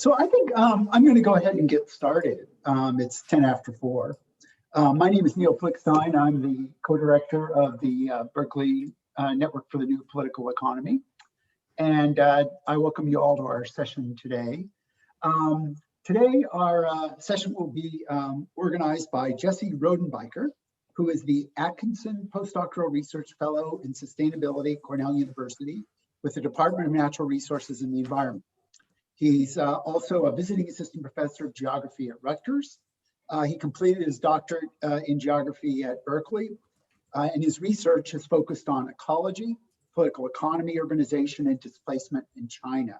So I think I'm going to go ahead and get started. It's 10 after 4. My name is Neil Flickstein. I'm the co-director of the Berkeley Network for the New Political Economy. And I welcome you all to our session today. Today, our session will be organized by Jesse Rodenbiker, who is the Atkinson Postdoctoral Research Fellow in Sustainability, Cornell University, with the Department of Natural Resources and the Environment. He's also a visiting assistant professor of geography at Rutgers. He completed his doctorate in geography at Berkeley, and his research has focused on ecology, political economy, urbanization, and displacement in China.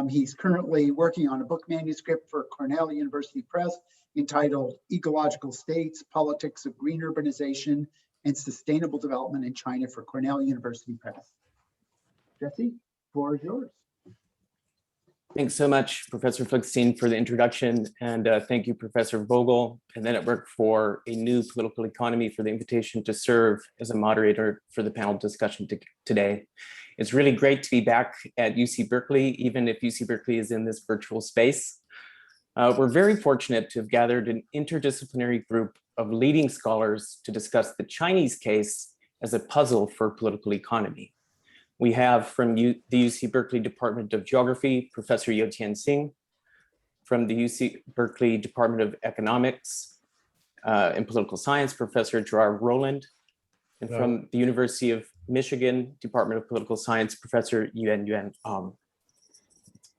He's currently working on a book manuscript for Cornell University Press entitled Ecological States, Politics of Green Urbanization and Sustainable Development in China for Cornell University Press. Jesse, the floor is yours. Thanks so much, Professor Flickstein, for the introduction, and thank you, Professor Vogel and the Network for a New Political Economy for the invitation to serve as a moderator for the panel discussion today. It's really great to be back at UC Berkeley, even if UC Berkeley is in this virtual space. We're very fortunate to have gathered an interdisciplinary group of leading scholars to discuss the Chinese case as a puzzle for political economy. We have from the UC Berkeley Department of Geography, Professor You-tien Hsing, from the UC Berkeley Department of Economics and Political Science, Professor Gerard Roland, and from the University of Michigan Department of Political Science, Professor Yuen.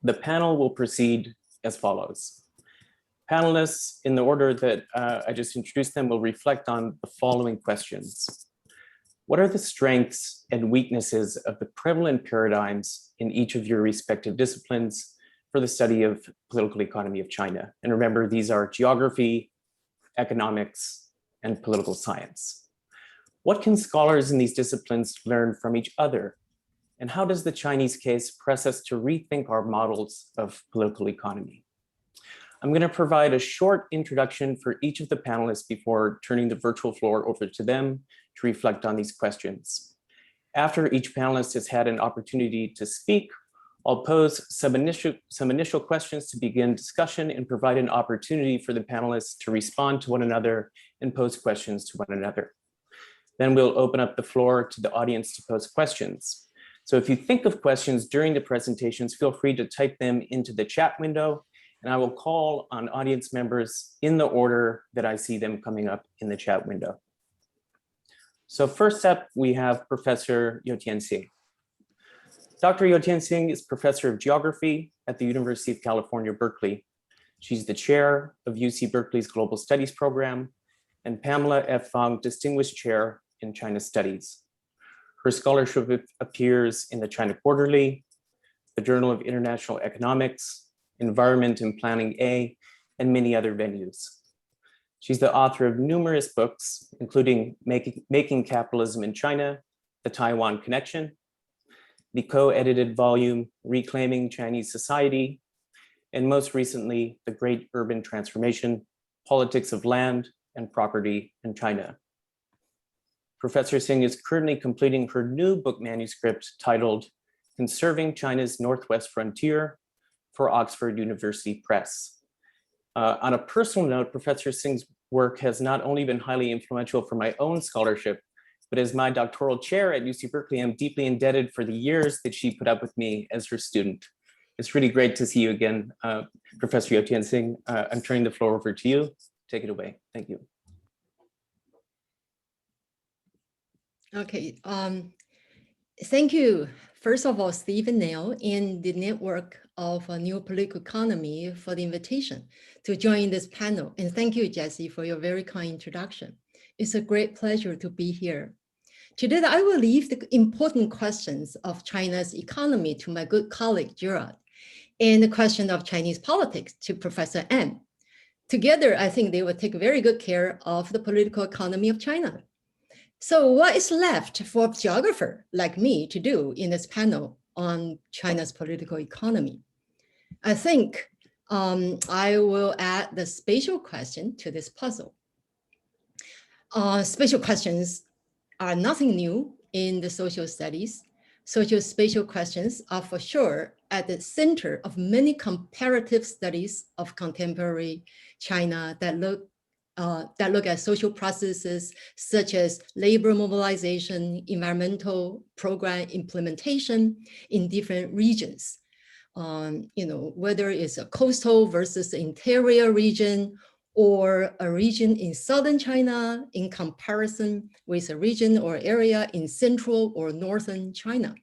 The panel will proceed as follows. Panelists, in the order that I just introduced them, will reflect on the following questions. What are the strengths and weaknesses of the prevalent paradigms in each of your respective disciplines for the study of political economy of China? And remember, these are geography, economics, and political science. What can scholars in these disciplines learn from each other? And how does the Chinese case press us to rethink our models of political economy? I'm going to provide a short introduction for each of the panelists before turning the virtual floor over to them to reflect on these questions. After each panelist has had an opportunity to speak, I'll pose some initial questions to begin discussion and provide an opportunity for the panelists to respond to one another and pose questions to one another. Then we'll open up the floor to the audience to pose questions. So if you think of questions during the presentations, feel free to type them into the chat window, and I will call on audience members in the order that I see them coming up in the chat window. So first up, we have Professor You-tien Hsing. Dr. You-tien Hsing is Professor of Geography at the University of California, Berkeley. She's the chair of UC Berkeley's Global Studies program and Pamela F. Fong Distinguished Chair in China Studies. Her scholarship appears in the China Quarterly, the Journal of International Economics, Environment and Planning A, and many other venues. She's the author of numerous books, including Making Capitalism in China, The Taiwan Connection, the co-edited volume, Reclaiming Chinese Society, and most recently, The Great Urban Transformation, Politics of Land and Property in China. Professor Hsing is currently completing her new book manuscript titled Conserving China's Northwest Frontier for Oxford University Press. On a personal note, Professor Hsing's work has not only been highly influential for my own scholarship, but as my doctoral chair at UC Berkeley, I'm deeply indebted for the years that she put up with me as her student. It's really great to see you again, Professor You-tien Hsing. I'm turning the floor over to you. Take it away. Thank you. Okay, thank you. First of all, Stephen Neil in the Network of New Political Economy for the invitation to join this panel. And thank you, Jesse, for your very kind introduction. It's a great pleasure to be here. Today, I will leave the important questions of China's economy to my good colleague, Gerard, and the question of Chinese politics to Professor M. Together, I think they will take very good care of the political economy of China. So what is left for a geographer like me to do in this panel on China's political economy? I think I will add the spatial question to this puzzle. Spatial questions are nothing new in the social studies. Social spatial questions are for sure at the center of many comparative studies of contemporary China that look at social processes such as labor mobilization, environmental program implementation in different regions. Whether it's a coastal versus interior region, or a region in southern China in comparison with a region or area in central or northern China.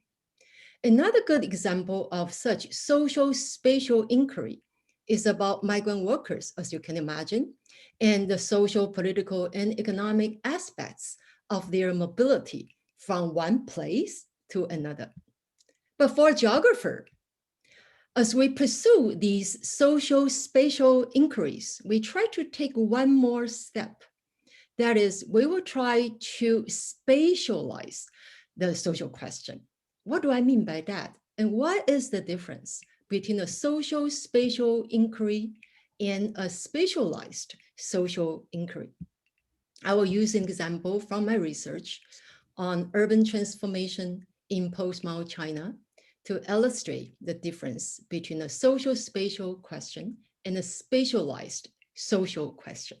Another good example of such social spatial inquiry is about migrant workers, as you can imagine, and the social, political, and economic aspects of their mobility from one place to another. But for a geographer, as we pursue these social spatial inquiries, we try to take one more step. That is, we will try to spatialize the social question. What do I mean by that? And what is the difference between a social spatial inquiry and a spatialized social inquiry? I will use an example from my research on urban transformation in post-Mao China to illustrate the difference between a social spatial question and a spatialized social question.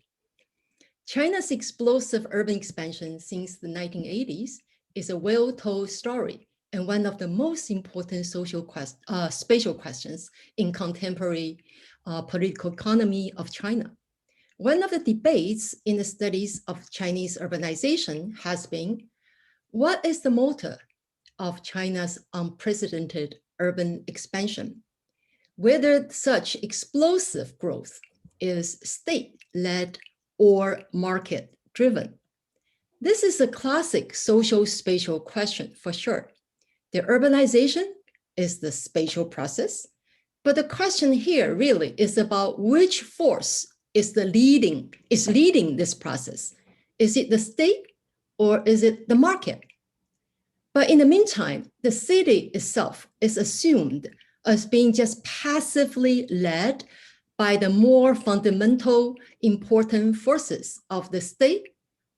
China's explosive urban expansion since the 1980s is a well-told story and one of the most important social spatial questions in contemporary political economy of China. One of the debates in the studies of Chinese urbanization has been, what is the motor of China's unprecedented urban expansion? Whether such explosive growth is state-led or market-driven. This is a classic social spatial question for sure. The urbanization is the spatial process, but the question here really is about which force is leading this process. Is it the state or is it the market? But in the meantime, the city itself is assumed as being just passively led by the more fundamental important forces of the state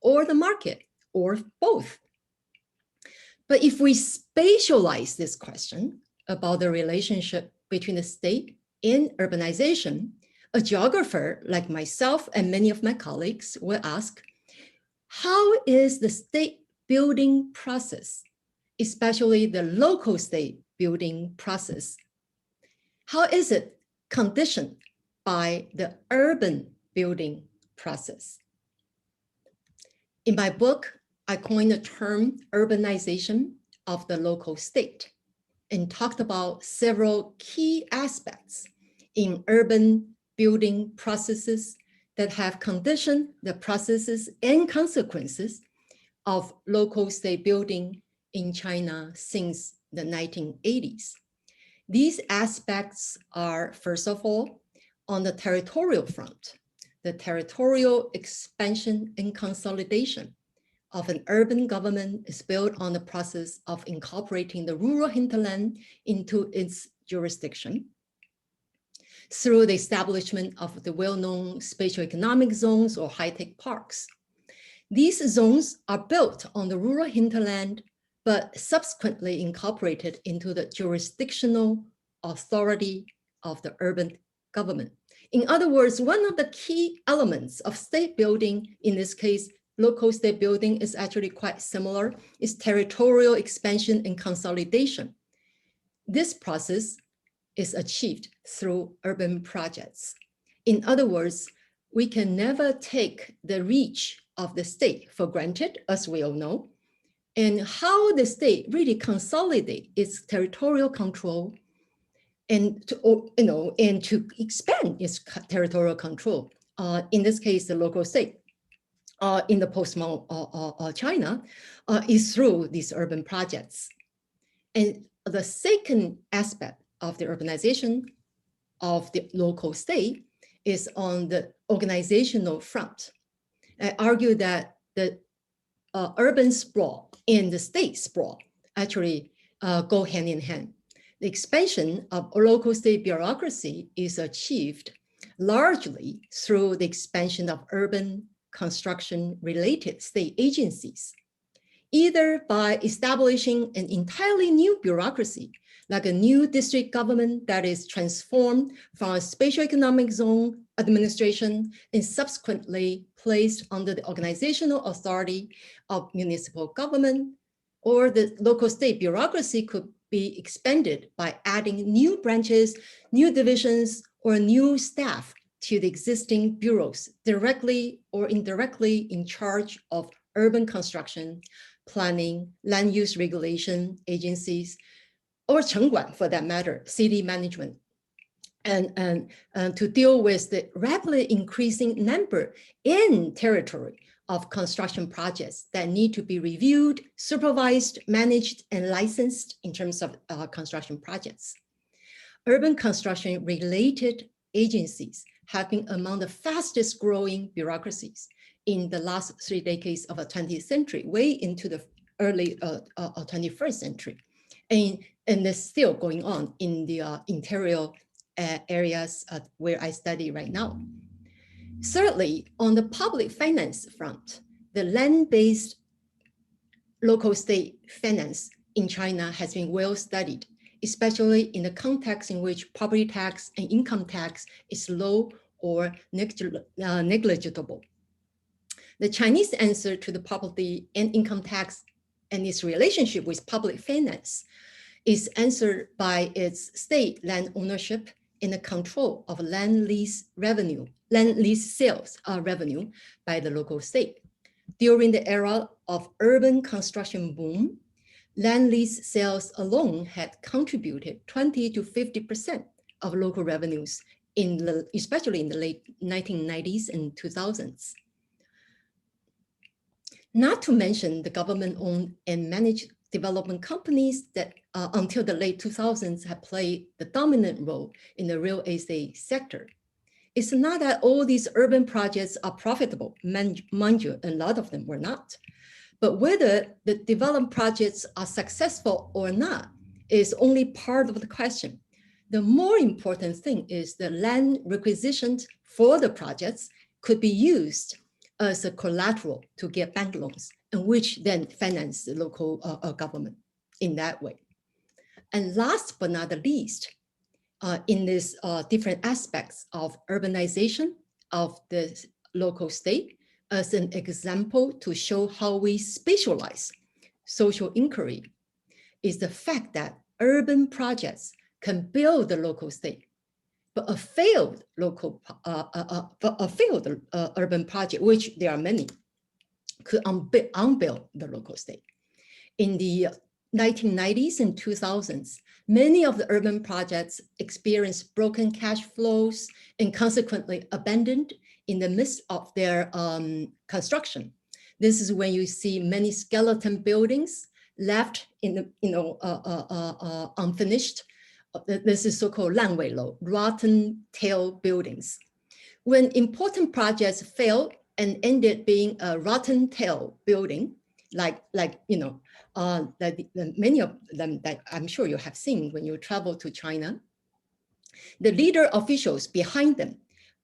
or the market or both. But if we spatialize this question about the relationship between the state and urbanization, a geographer like myself and many of my colleagues will ask, how is the state building process, especially the local state building process, how is it conditioned by the urban building process? In my book, I coined the term urbanization of the local state and talked about several key aspects in urban building processes that have conditioned the processes and consequences of local state building in China since the 1980s. These aspects are, first of all, on the territorial front, the territorial expansion and consolidation of an urban government is built on the process of incorporating the rural hinterland into its jurisdiction through the establishment of the well-known spatial economic zones or high-tech parks. These zones are built on the rural hinterland, but subsequently incorporated into the jurisdictional authority of the urban government. In other words, one of the key elements of state building, in this case, local state building is actually quite similar, is territorial expansion and consolidation. This process is achieved through urban projects. In other words, we can never take the reach of the state for granted, as we all know, and how the state really consolidate its territorial control and to expand its territorial control. In this case, the local state in the post-Mao China is through these urban projects. And the second aspect of the urbanization of the local state is on the organizational front. I argue that the urban sprawl and the state sprawl actually go hand in hand. The expansion of local state bureaucracy is achieved largely through the expansion of urban construction-related state agencies, either by establishing an entirely new bureaucracy like a new district government that is transformed from a spatial economic zone administration and subsequently placed under the organizational authority of municipal government, or the local state bureaucracy could be expanded by adding new branches, new divisions, or new staff to the existing bureaus, directly or indirectly in charge of urban construction, planning, land use regulation agencies, or 城管for that matter, city management, and to deal with the rapidly increasing number in territory of construction projects that need to be reviewed, supervised, managed, and licensed in terms of construction projects. Urban construction related agencies have been among the fastest growing bureaucracies in the last 3 decades of the 20th century, way into the early 21st century. And it's still going on in the interior areas where I study right now. Thirdly, on the public finance front, the land-based local state finance in China has been well studied, especially in the context in which property tax and income tax is low or negligible. The Chinese answer to the property and income tax and its relationship with public finance is answered by its state land ownership and the control of land lease sales revenue by the local state. During the era of urban construction boom, land lease sales alone had contributed 20 to 50% of local revenues, especially in the late 1990s and 2000s. Not to mention the government-owned and managed development companies that until the late 2000s have played the dominant role in the real estate sector. It's not that all these urban projects are profitable, mind you, a lot of them were not. But whether the development projects are successful or not is only part of the question. The more important thing is the land requisitioned for the projects could be used as a collateral to get bank loans, and which then finance the local government in that way. And last but not the least, in these different aspects of urbanization of the local state, as an example to show how we spatialize social inquiry, is the fact that urban projects can build the local state, but a failed urban project, which there are many, could unbuild the local state. In the 1990s and 2000s, many of the urban projects experienced broken cash flows and consequently abandoned in the midst of their construction. This is when you see many skeleton buildings left in the unfinished. This is so-called 烂尾楼, rotten tail buildings. When important projects failed and ended being a rotten tail building, like many of them that I'm sure you have seen when you travel to China, the leader officials behind them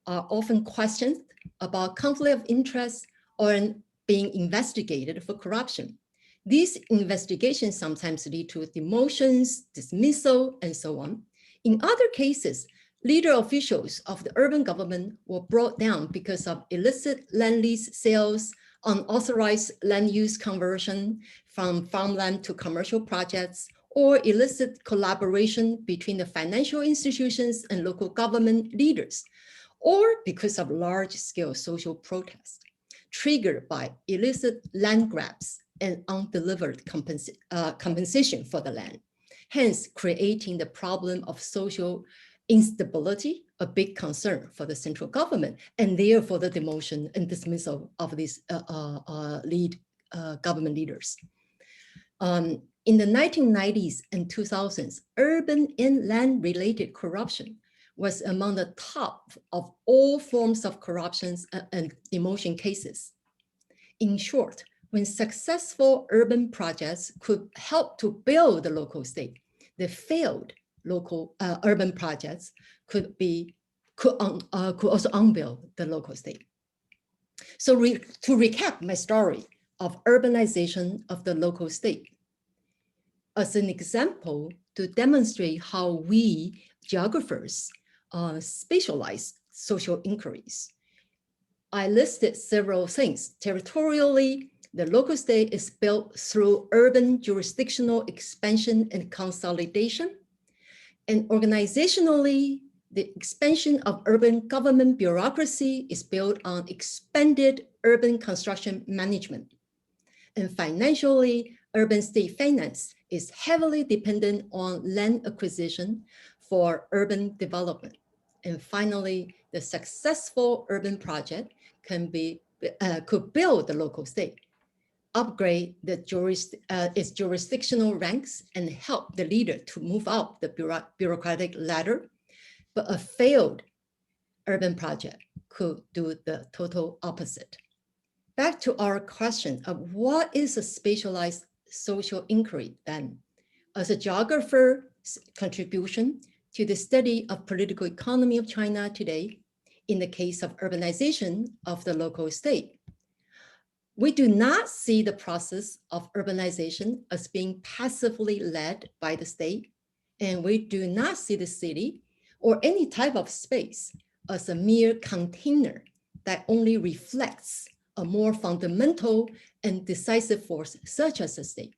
are often questioned about conflict of interest or being investigated for corruption. These investigations sometimes lead to demotions, dismissal, and so on. In other cases, leader officials of the urban government were brought down because of illicit land lease sales, unauthorized land use conversion from farmland to commercial projects, or illicit collaboration between the financial institutions and local government leaders, or because of large-scale social protests triggered by illicit land grabs and undelivered compensation for the land, hence creating the problem of social instability, a big concern for the central government, and therefore the demotion and dismissal of these government leaders. In the 1990s and 2000s, urban and land-related corruption was among the top of all forms of corruptions and demotion cases. In short, when successful urban projects could help to build the local state, the failed local urban projects could also unbuild the local state. So to recap my story of urbanization of the local state, as an example to demonstrate how we geographers spatialize social inquiries. I listed several things. Territorially, the local state is built through urban jurisdictional expansion and consolidation. And organizationally, the expansion of urban government bureaucracy is built on expanded urban construction management. And financially, urban state finance is heavily dependent on land acquisition for urban development. And finally, the successful urban project could build the local state, upgrade its jurisdictional ranks, and help the leader to move up the bureaucratic ladder. But a failed urban project could do the total opposite. Back to our question of what is a spatialized social inquiry then? As a geographer's contribution to the study of political economy of China today, in the case of urbanization of the local state, we do not see the process of urbanization as being passively led by the state, and we do not see the city or any type of space as a mere container that only reflects a more fundamental and decisive force such as the state.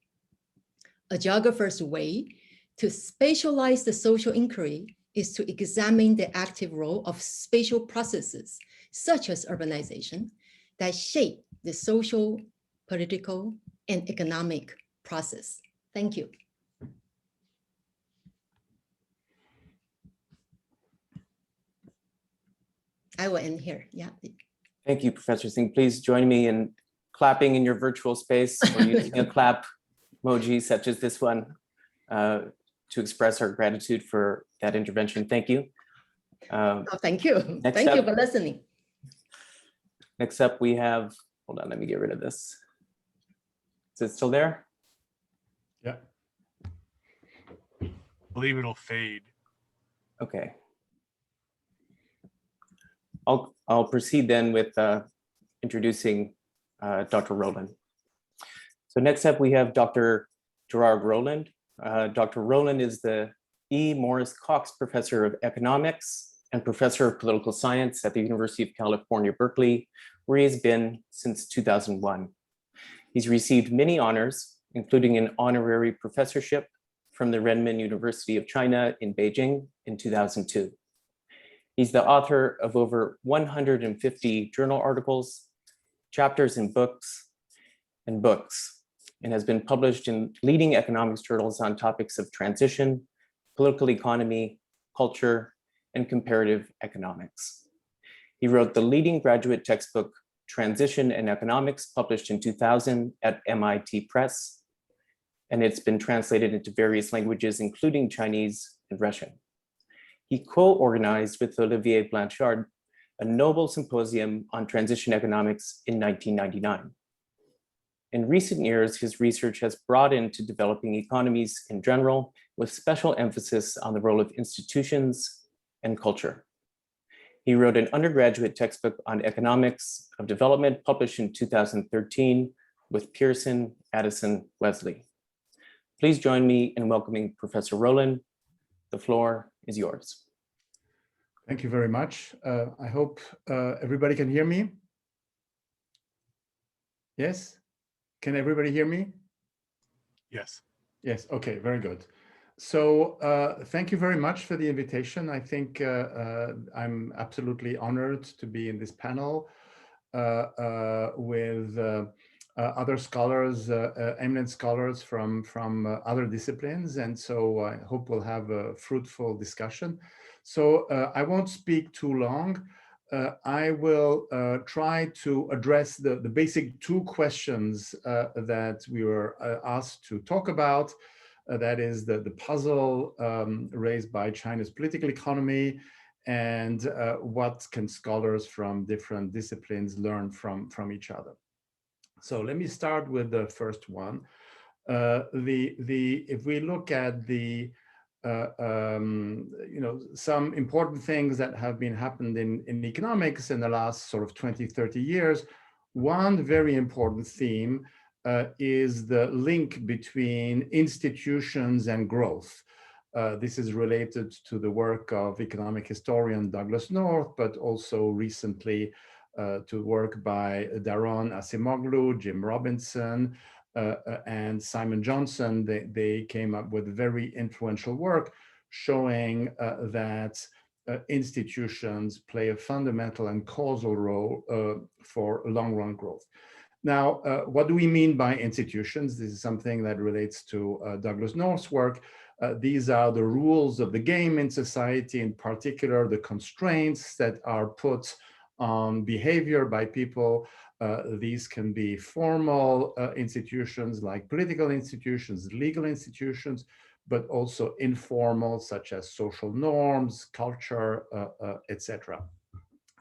A geographer's way to spatialize the social inquiry is to examine the active role of spatial processes, such as urbanization, that shape the social, political, and economic process. Thank you. I will end here, yeah. Thank you, Professor Hsing. Please join me in clapping in your virtual space or using a clap emoji such as this one to express our gratitude for that intervention. Thank you. Thank you. Thank you for listening. Next up, we have, hold on, let me get rid of this. Is it still there? Yeah. I believe it'll fade. Okay. I'll proceed then with introducing Dr. Roland. So next up, we have Dr. Gerard Roland. Dr. Roland is the E. Morris Cox Professor of Economics and Professor of Political Science at the University of California, Berkeley, where he has been since 2001. He's received many honors, including an honorary professorship from the Renmin University of China in Beijing in 2002. He's the author of over 150 journal articles, chapters in books, and has been published in leading economics journals on topics of transition, political economy, culture, and comparative economics. He wrote the leading graduate textbook, Transition and Economics, published in 2000 at MIT Press, and it's been translated into various languages, including Chinese and Russian. He co-organized with Olivier Blanchard a Nobel Symposium on Transition Economics in 1999. In recent years, his research has broadened to developing economies in general, with special emphasis on the role of institutions and culture. He wrote an undergraduate textbook on economics of development published in 2013 with Pearson, Addison, Wesley. Please join me in welcoming Professor Roland. The floor is yours. Thank you very much. I hope everybody can hear me. Yes? Can everybody hear me? Yes. Yes, okay, very good. So thank you very much for the invitation. I think I'm absolutely honored to be in this panel with other scholars, eminent scholars from other disciplines. And so I hope we'll have a fruitful discussion. So I won't speak too long. I will try to address the basic two questions that we were asked to talk about. That is the puzzle raised by China's political economy and what can scholars from different disciplines learn from each other. So let me start with the first one. If we look at the some important things that have been happened in economics in the last sort of 20, 30 years, one very important theme is the link between institutions and growth. This is related to the work of economic historian Douglas North, but also recently to work by Daron Acemoglu, Jim Robinson, and Simon Johnson. They came up with very influential work showing that institutions play a fundamental and causal role for long-run growth. Now, what do we mean by institutions? This is something that relates to Douglas North's work. These are the rules of the game in society, in particular, the constraints that are put on behavior by people. These can be formal institutions like political institutions, legal institutions, but also informal, such as social norms, culture, etc.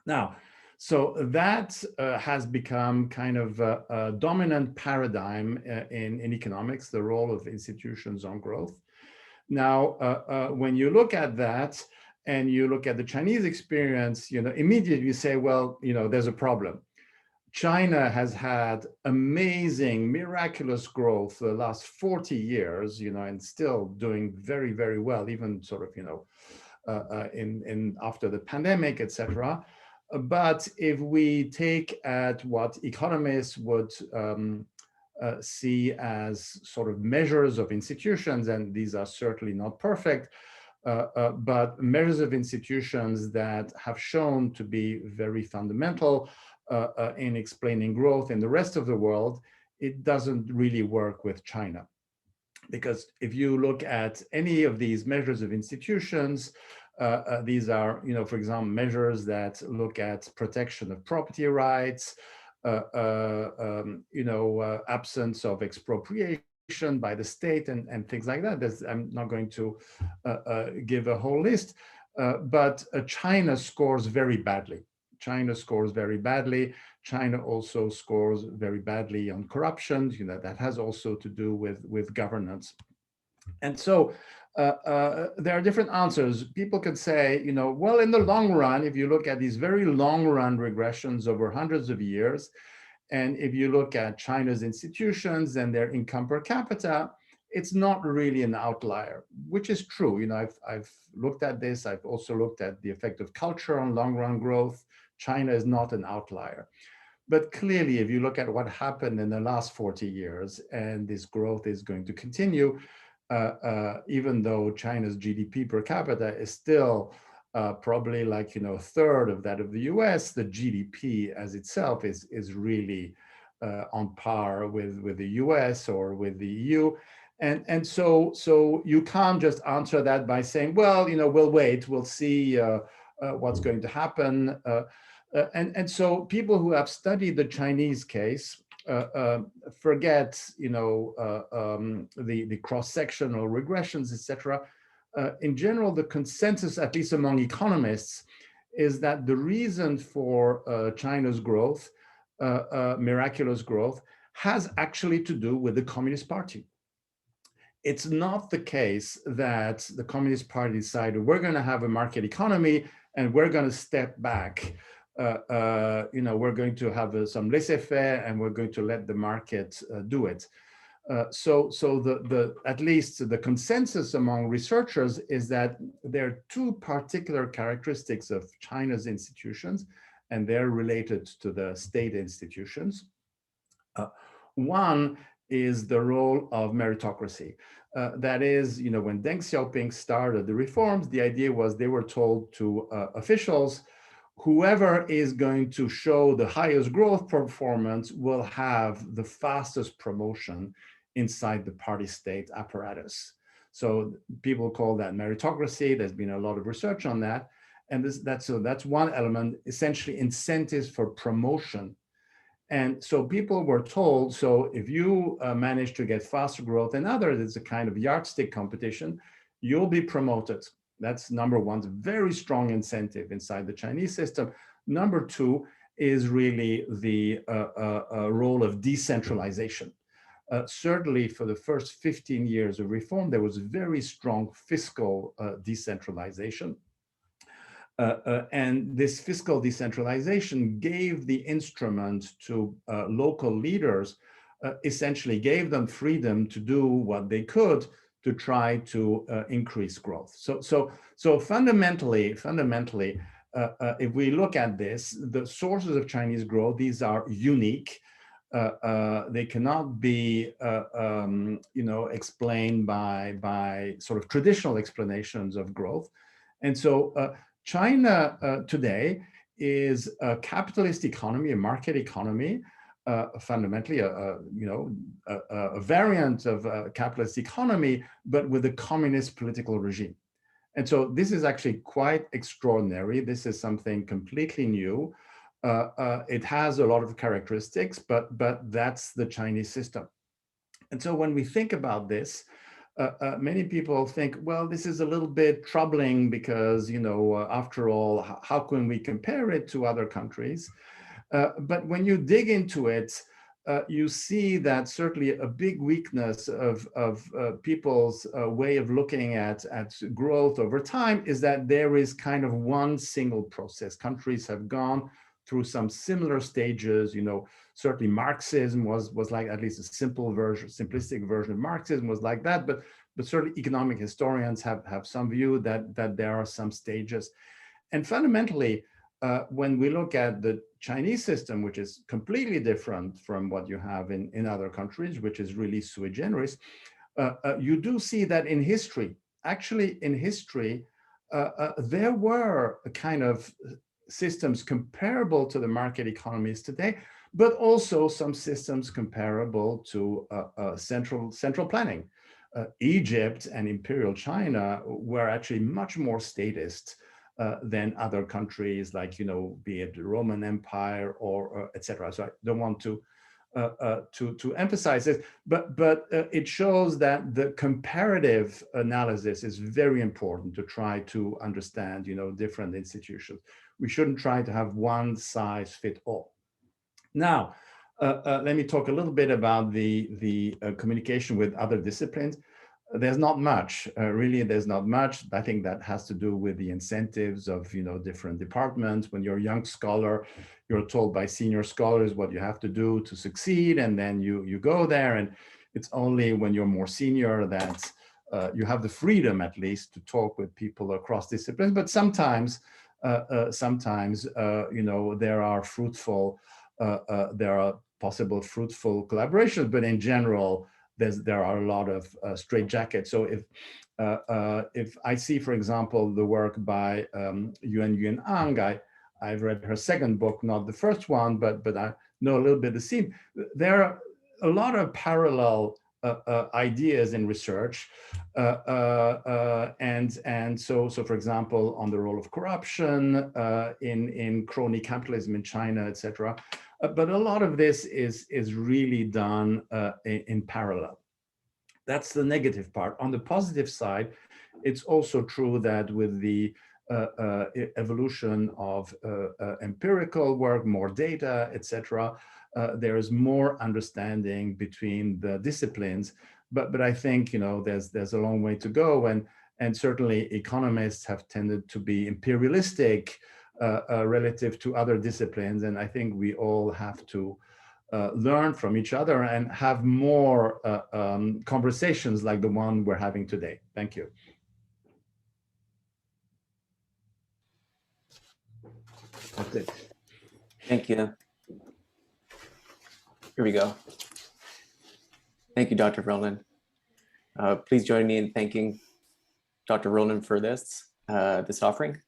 Now, so that has become kind of a dominant paradigm in economics, the role of institutions on growth. Now, when you look at that and you look at the Chinese experience, immediately you say, well, there's a problem. China has had amazing, miraculous growth the last 40 years, and still doing very, very well, even sort of, after the pandemic, etc. But if we take at what economists would see as sort of measures of institutions, and these are certainly not perfect, but measures of institutions that have shown to be very fundamental in explaining growth in the rest of the world, it doesn't really work with China. Because if you look at any of these measures of institutions, these are, for example, measures that look at protection of property rights, absence of expropriation by the state and things like that. I'm not going to give a whole list, but China scores very badly. China scores very badly. China also scores very badly on corruption. That has also to do with governance. And so there are different answers. People could say, well, in the long run, if you look at these very long run regressions over hundreds of years, and if you look at China's institutions and their income per capita, it's not really an outlier, which is true. I've looked at this. I've also looked at the effect of culture on long run growth. China is not an outlier. But clearly, if you look at what happened in the last 40 years, and this growth is going to continue, even though China's GDP per capita is still probably like, a third of that of the US, the GDP as itself is really on par with the US or with the EU. And so you can't just answer that by saying, well, we'll wait, we'll see what's going to happen. And so people who have studied the Chinese case forget, the cross-sectional regressions, etc. In general, the consensus, at least among economists, is that the reason for China's growth, miraculous growth, has actually to do with the Communist Party. It's not the case that the Communist Party decided we're going to have a market economy and we're going to step back. We're going to have some laissez-faire and we're going to let the market do it. So at least the consensus among researchers is that there are two particular characteristics of China's institutions, and they're related to the state institutions. One is the role of meritocracy. That is, when Deng Xiaoping started the reforms, the idea was they were told to officials, whoever is going to show the highest growth performance will have the fastest promotion inside the party state apparatus. So people call that meritocracy. There's been a lot of research on that. And that's one element, essentially incentives for promotion. And so people were told, so if you manage to get faster growth than others, it's a kind of yardstick competition, you'll be promoted. That's number one, very strong incentive inside the Chinese system. Number two is really the role of decentralization. Certainly for the first 15 years of reform, there was very strong fiscal decentralization. And this fiscal decentralization gave the instrument to local leaders, essentially gave them freedom to do what they could to try to increase growth. So fundamentally, if we look at this, the sources of Chinese growth, these are unique. They cannot be, explained by sort of traditional explanations of growth. And so China today is a capitalist economy, a market economy, fundamentally a variant of a capitalist economy, but with a communist political regime. And so this is actually quite extraordinary. This is something completely new. It has a lot of characteristics, but that's the Chinese system. And so when we think about this, many people think, well, this is a little bit troubling because, after all, how can we compare it to other countries? But when you dig into it, you see that certainly a big weakness of people's way of looking at growth over time is that there is kind of one single process. Countries have gone through some similar stages. Certainly Marxism was like, at least a simplistic version of Marxism was like that, but certainly economic historians have some view that there are some stages. And fundamentally, when we look at the Chinese system, which is completely different from what you have in other countries, which is really sui generis, you do see that in history, there were a kind of systems comparable to the market economies today, but also some systems comparable to central planning. Egypt and Imperial China were actually much more statist than other countries, like, be it the Roman Empire or etc. So I don't want to emphasize it, but it shows that the comparative analysis is very important to try to understand, different institutions. We shouldn't try to have one size fit all. Now, let me talk a little bit about the communication with other disciplines. There's not much, really, there's not much. I think that has to do with the incentives of, different departments. When you're a young scholar, you're told by senior scholars what you have to do to succeed, and then you go there. And it's only when you're more senior that you have the freedom, at least, to talk with people across disciplines. But sometimes, there are possible fruitful collaborations, but in general, there are a lot of straitjackets. So if I see, for example, the work by Yuen, I've read her second book, not the first one, but I know a little bit the theme. There are a lot of parallel ideas in research, and so for example, on the role of corruption in crony capitalism in China, etc. But a lot of this is really done in parallel. That's the negative part. On the positive side, it's also true that with the evolution of empirical work, more data, etc., there is more understanding between the disciplines. But I think there's a long way to go, and certainly economists have tended to be imperialistic relative to other disciplines. And I think we all have to learn from each other and have more conversations like the one we're having today. Thank you. That's it. Thank you. Here we go. Thank you, Dr. Roland. Please join me in thanking Dr. Roland for this offering.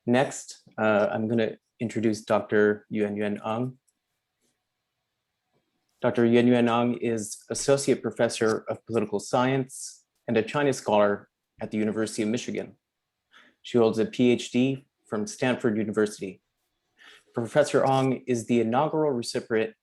Next, I'm going to introduce Dr. Yuen Ang. Dr. Yuen Ang is Associate Professor of Political Science and a China scholar at the University of Michigan. She holds a PhD from Stanford University. Professor Ang is the inaugural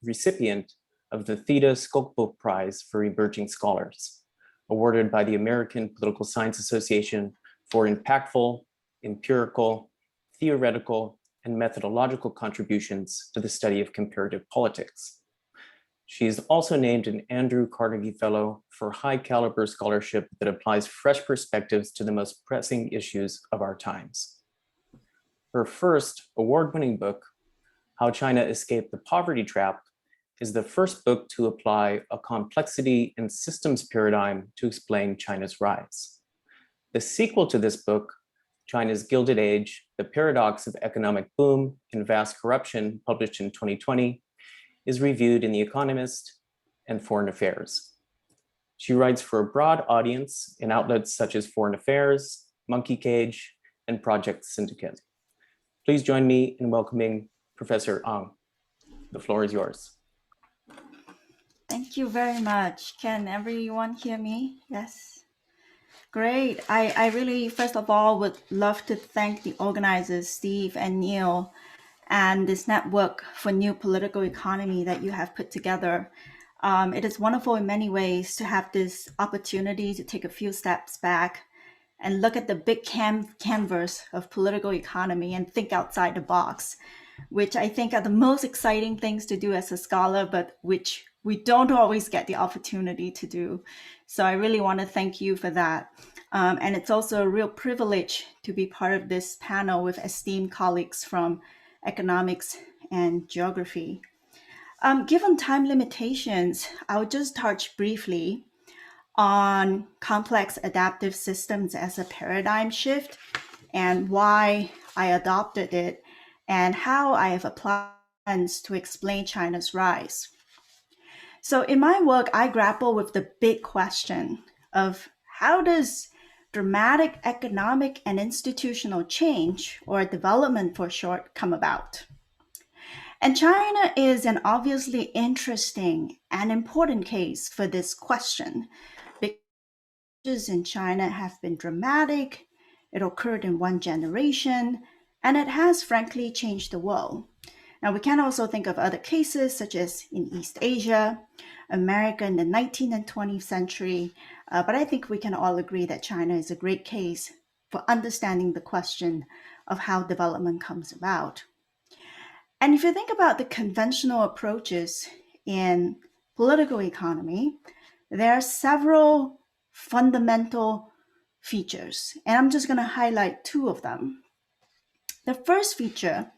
recipient of the Theda Skocpol Prize for Emerging Scholars, awarded by the American Political Science Association for impactful, empirical, theoretical, and methodological contributions to the study of comparative politics. She is also named an Andrew Carnegie Fellow for high caliber scholarship that applies fresh perspectives to the most pressing issues of our times. Her first award-winning book, How China Escaped the Poverty Trap, is the first book to apply a complexity and systems paradigm to explain China's rise. The sequel to this book, China's Gilded Age, The Paradox of Economic Boom and Vast Corruption, published in 2020, is reviewed in The Economist and Foreign Affairs. She writes for a broad audience in outlets such as Foreign Affairs, Monkey Cage, and Project Syndicate. Please join me in welcoming Professor Ang. The floor is yours. Thank you very much. Can everyone hear me? Yes. Great. I really, first of all, would love to thank the organizers, Steve and Neil, and this network for new political economy that you have put together. It is wonderful in many ways to have this opportunity to take a few steps back and look at the big canvas of political economy and think outside the box, which I think are the most exciting things to do as a scholar, but which we don't always get the opportunity to do. So I really want to thank you for that. And it's also a real privilege to be part of this panel with esteemed colleagues from economics and geography. Given time limitations, I'll just touch briefly on complex adaptive systems as a paradigm shift and why I adopted it and how I have applied it to explain China's rise. So in my work, I grapple with the big question of how does dramatic economic and institutional change, or development for short, come about? And China is an obviously interesting and important case for this question. Changes in China have been dramatic, it occurred in one generation, and it has frankly changed the world. Now, we can also think of other cases, such as in East Asia, America in the 19th and 20th century, but I think we can all agree that China is a great case for understanding the question of how development comes about. And if you think about the conventional approaches in political economy, there are several fundamental features, and I'm just going to highlight two of them. The first feature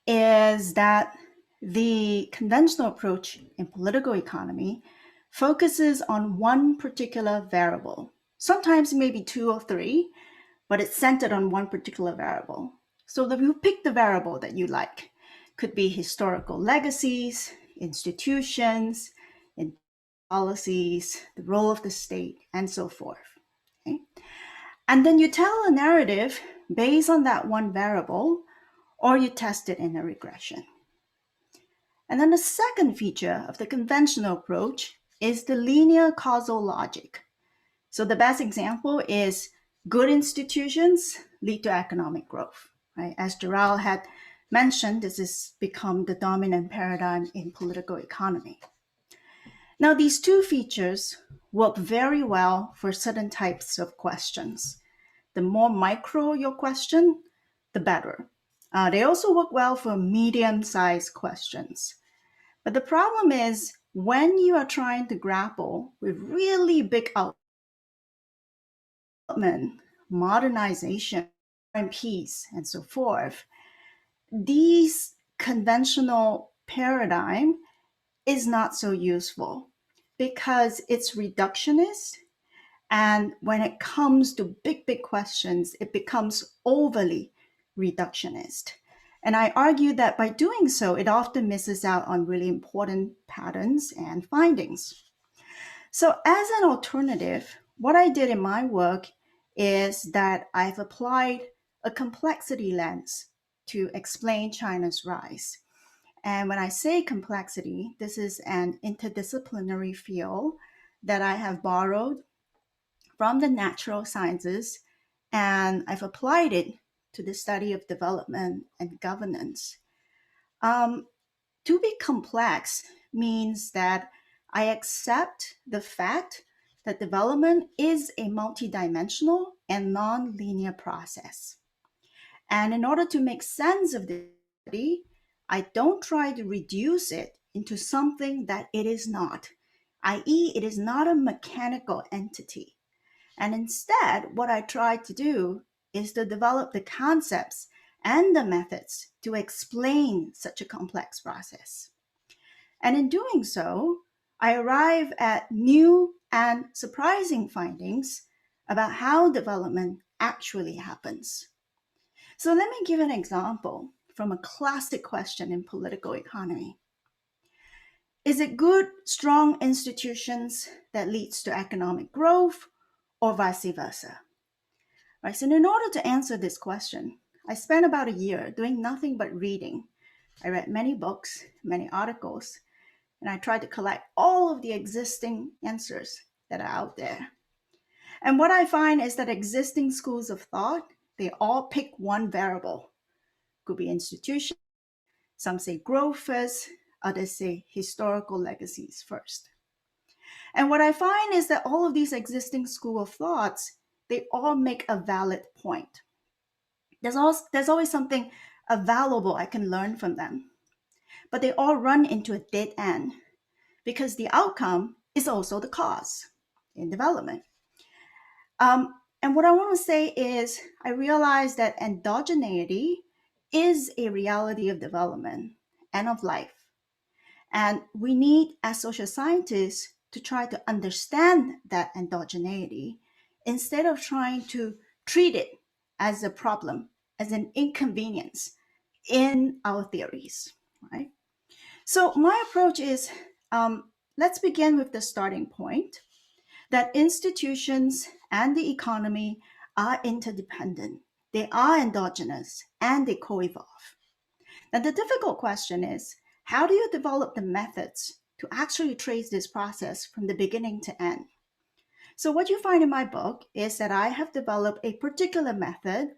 is that the conventional approach in political economy focuses on one particular variable. Sometimes maybe two or three, but it's centered on one particular variable. So that you pick the variable that you like. Could be historical legacies, institutions, policies, the role of the state, and so forth. Okay? And then you tell a narrative based on that one variable, or you test it in a regression. And then the second feature of the conventional approach is the linear causal logic. So the best example is good institutions lead to economic growth. Right? As Gerard had mentioned, this has become the dominant paradigm in political economy. Now, these two features work very well for certain types of questions. The more micro your question, the better. They also work well for medium-sized questions. But the problem is when you are trying to grapple with really big development, modernization, and peace, and so forth, these conventional paradigm is not so useful because it's reductionist. And when it comes to big questions, it becomes overly reductionist. And I argue that by doing so, it often misses out on really important patterns and findings. So as an alternative, what I did in my work is that I've applied a complexity lens to explain China's rise. And when I say complexity, this is an interdisciplinary field that I have borrowed from the natural sciences, and I've applied it to the study of development and governance. To be complex means that I accept the fact that development is a multidimensional and non-linear process. And in order to make sense of this, I don't try to reduce it into something that it is not, i.e., it is not a mechanical entity. And instead, what I try to do is to develop the concepts and the methods to explain such a complex process. And in doing so, I arrive at new and surprising findings about how development actually happens. So let me give an example from a classic question in political economy. Is it good, strong institutions that leads to economic growth, or vice versa? Right, so in order to answer this question, I spent about a year doing nothing but reading. I read many books, many articles, and I tried to collect all of the existing answers that are out there. And what I find is that existing schools of thought, they all pick one variable. Could be institution. Some say growth first, others say historical legacies first. And what I find is that all of these existing school of thoughts, they all make a valid point. There's always something valuable I can learn from them. But they all run into a dead end because the outcome is also the cause in development. And what I want to say is I realize that endogeneity is a reality of development and of life. And we need, as social scientists, to try to understand that endogeneity instead of trying to treat it as a problem, as an inconvenience in our theories, right? So my approach is, let's begin with the starting point, that institutions and the economy are interdependent. They are endogenous and they co-evolve. Now, the difficult question is, how do you develop the methods to actually trace this process from the beginning to end? So what you find in my book is that I have developed a particular method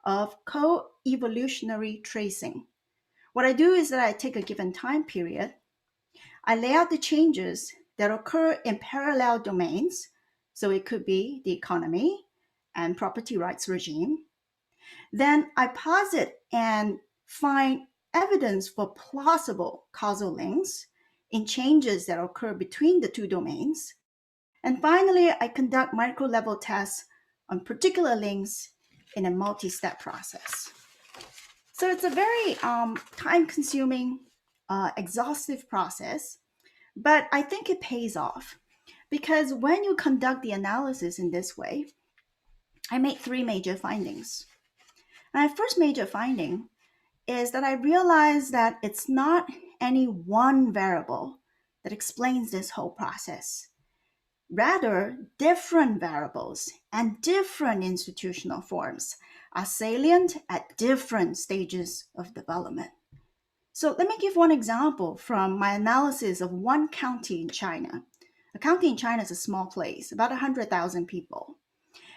of co-evolutionary tracing. What I do is that I take a given time period, I lay out the changes that occur in parallel domains. So it could be the economy and property rights regime. Then I posit and find evidence for plausible causal links in changes that occur between the two domains. And finally, I conduct micro-level tests on particular links in a multi-step process. So it's a very time-consuming, exhaustive process, but I think it pays off because when you conduct the analysis in this way, I made three major findings. My first major finding is that I realized that it's not any one variable that explains this whole process. Rather, different variables and different institutional forms are salient at different stages of development. So let me give one example from my analysis of one county in China. A county in China is a small place, about 100,000 people.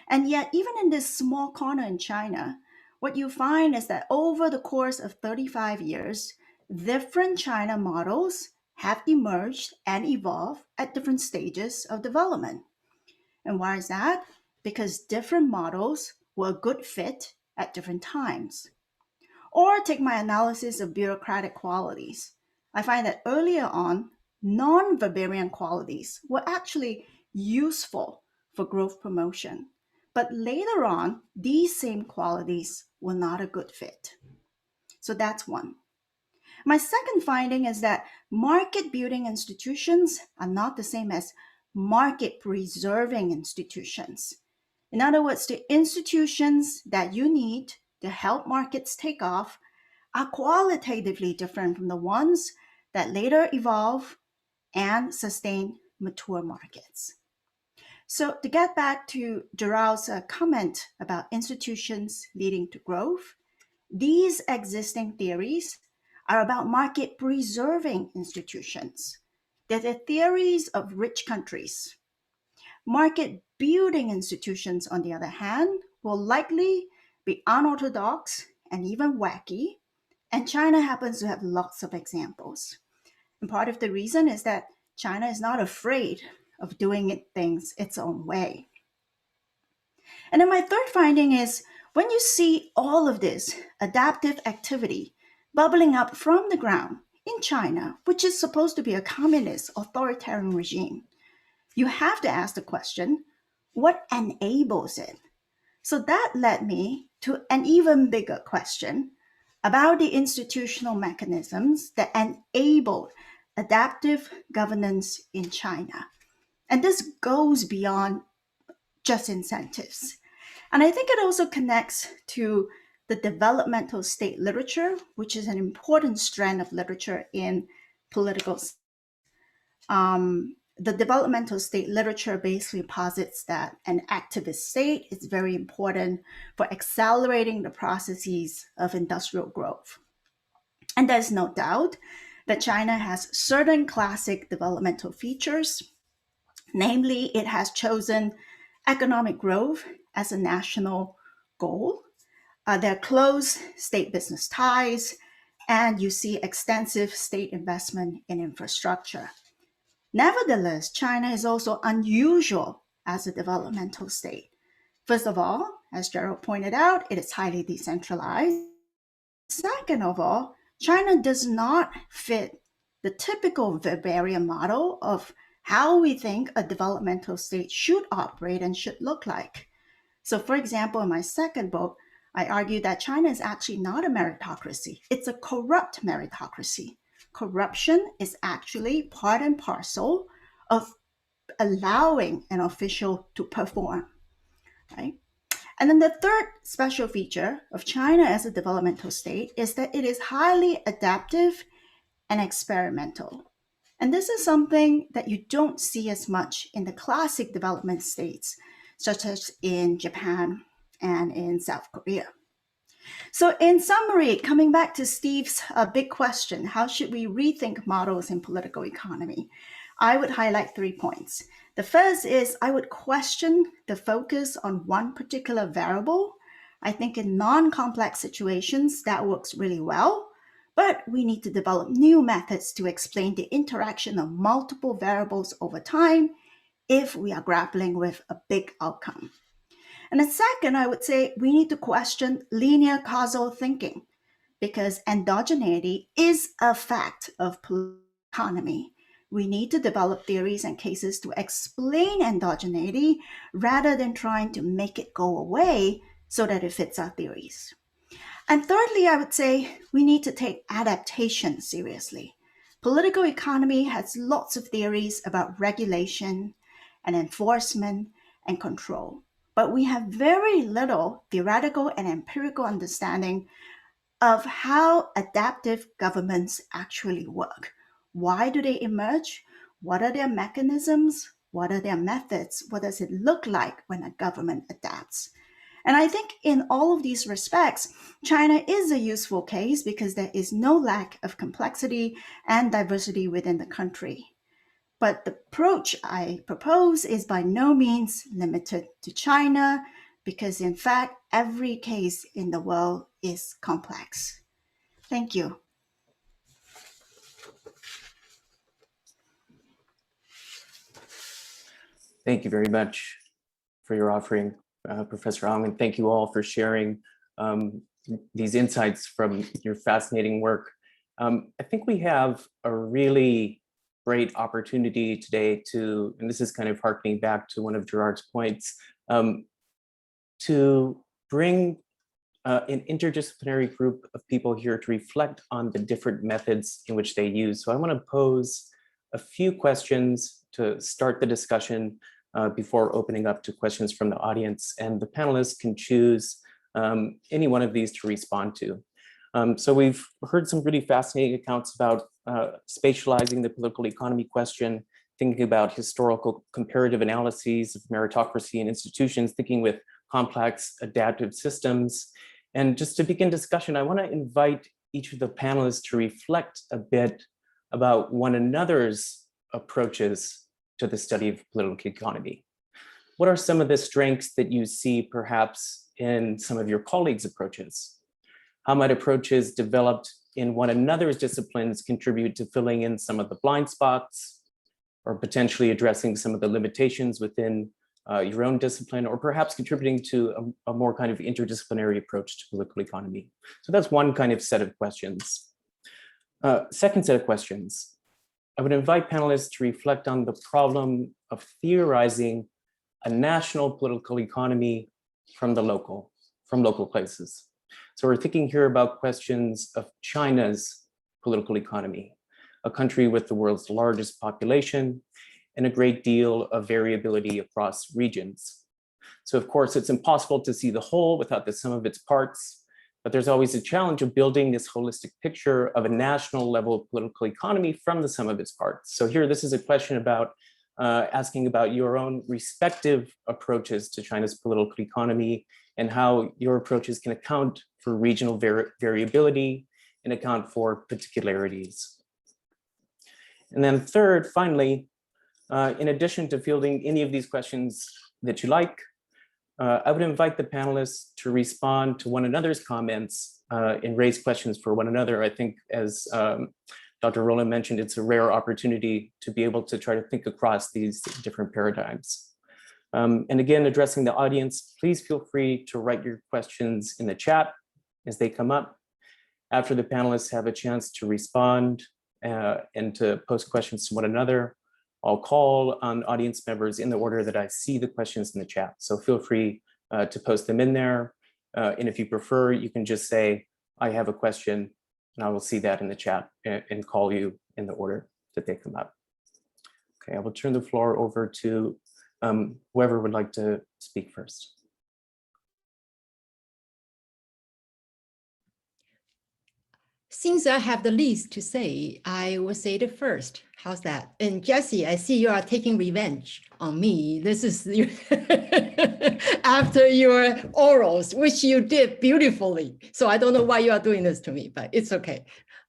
And yet, even in this small corner in China, what you find is that over the course of 35 years, different China models have emerged and evolved at different stages of development. And why is that? Because different models were a good fit at different times. Or take my analysis of bureaucratic qualities. I find that earlier on, non-Weberian qualities were actually useful for growth promotion. But later on, these same qualities were not a good fit. So that's one. My second finding is that market building institutions are not the same as market preserving institutions. In other words, the institutions that you need to help markets take off are qualitatively different from the ones that later evolve and sustain mature markets. So to get back to Gerard's comment about institutions leading to growth, these existing theories are about market preserving institutions. They're the theories of rich countries. Market building institutions, on the other hand, will likely be unorthodox and even wacky, and China happens to have lots of examples. And part of the reason is that China is not afraid of doing things its own way. And then my third finding is when you see all of this adaptive activity bubbling up from the ground in China, which is supposed to be a communist authoritarian regime, you have to ask the question, what enables it? So that led me to an even bigger question about the institutional mechanisms that enable adaptive governance in China. And this goes beyond just incentives. And I think it also connects to the developmental state literature, which is an important strand of literature in political. The developmental state literature basically posits that an activist state is very important for accelerating the processes of industrial growth. And there's no doubt that China has certain classic developmental features. Namely, it has chosen economic growth as a national goal. There are close state-business ties, and you see extensive state investment in infrastructure. Nevertheless, China is also unusual as a developmental state. First of all, as Gerald pointed out, it is highly decentralized. Second of all, China does not fit the typical Weberian model of how we think a developmental state should operate and should look like. So for example, in my second book, I argue that China is actually not a meritocracy. It's a corrupt meritocracy. Corruption is actually part and parcel of allowing an official to perform, right? And then the third special feature of China as a developmental state is that it is highly adaptive and experimental. And this is something that you don't see as much in the classic development states, such as in Japan and in South Korea. So in summary, coming back to Steve's big question, how should we rethink models in political economy? I would highlight 3 points. The first is I would question the focus on one particular variable. I think in non-complex situations that works really well, but we need to develop new methods to explain the interaction of multiple variables over time if we are grappling with a big outcome. And the second, I would say we need to question linear causal thinking because endogeneity is a fact of political economy. We need to develop theories and cases to explain endogeneity rather than trying to make it go away so that it fits our theories. And thirdly, I would say we need to take adaptation seriously. Political economy has lots of theories about regulation and enforcement and control, but we have very little theoretical and empirical understanding of how adaptive governments actually work. Why do they emerge? What are their mechanisms? What are their methods? What does it look like when a government adapts? And I think in all of these respects, China is a useful case because there is no lack of complexity and diversity within the country. But the approach I propose is by no means limited to China, because in fact, every case in the world is complex. Thank you. Thank you very much for your offering, Professor Hong, and thank you all for sharing these insights from your fascinating work. I think we have a really great opportunity today to, and this is kind of harkening back to one of Gerard's points, to bring an interdisciplinary group of people here to reflect on the different methods in which they use. So I want to pose a few questions to start the discussion before opening up to questions from the audience, and the panelists can choose any one of these to respond to. So we've heard some really fascinating accounts about spatializing the political economy question, thinking about historical comparative analyses of meritocracy and institutions, thinking with complex adaptive systems. And just to begin discussion, I want to invite each of the panelists to reflect a bit about one another's approaches to the study of political economy. What are some of the strengths that you see perhaps in some of your colleagues' approaches? How might approaches developed in one another's disciplines contribute to filling in some of the blind spots, or potentially addressing some of the limitations within your own discipline, or perhaps contributing to a more kind of interdisciplinary approach to political economy? So that's one kind of set of questions. Second set of questions. I would invite panelists to reflect on the problem of theorizing a national political economy from local places. So we're thinking here about questions of China's political economy. a country with the world's largest population, and a great deal of variability across regions. So of course, it's impossible to see the whole without the sum of its parts, but there's always a challenge of building this holistic picture of a national level political economy from the sum of its parts. So here, this is a question about asking about your own respective approaches to China's political economy and how your approaches can account for regional variability and account for particularities. And then third, finally, in addition to fielding any of these questions that you like, I would invite the panelists to respond to one another's comments and raise questions for one another. I think, as Dr. Roland mentioned, it's a rare opportunity to be able to try to think across these different paradigms. And again, addressing the audience, please feel free to write your questions in the chat as they come up. After the panelists have a chance to respond and to post questions to one another, I'll call on audience members in the order that I see the questions in the chat. So feel free to post them in there. And if you prefer, you can just say, I have a question, and I will see that in the chat and call you in the order that they come up. Okay, I will turn the floor over to whoever would like to speak first. Since I have the least to say, I will say it first. How's that? And Jesse, I see you are taking revenge on me. This is after your orals, which you did beautifully. So I don't know why you are doing this to me, but it's okay.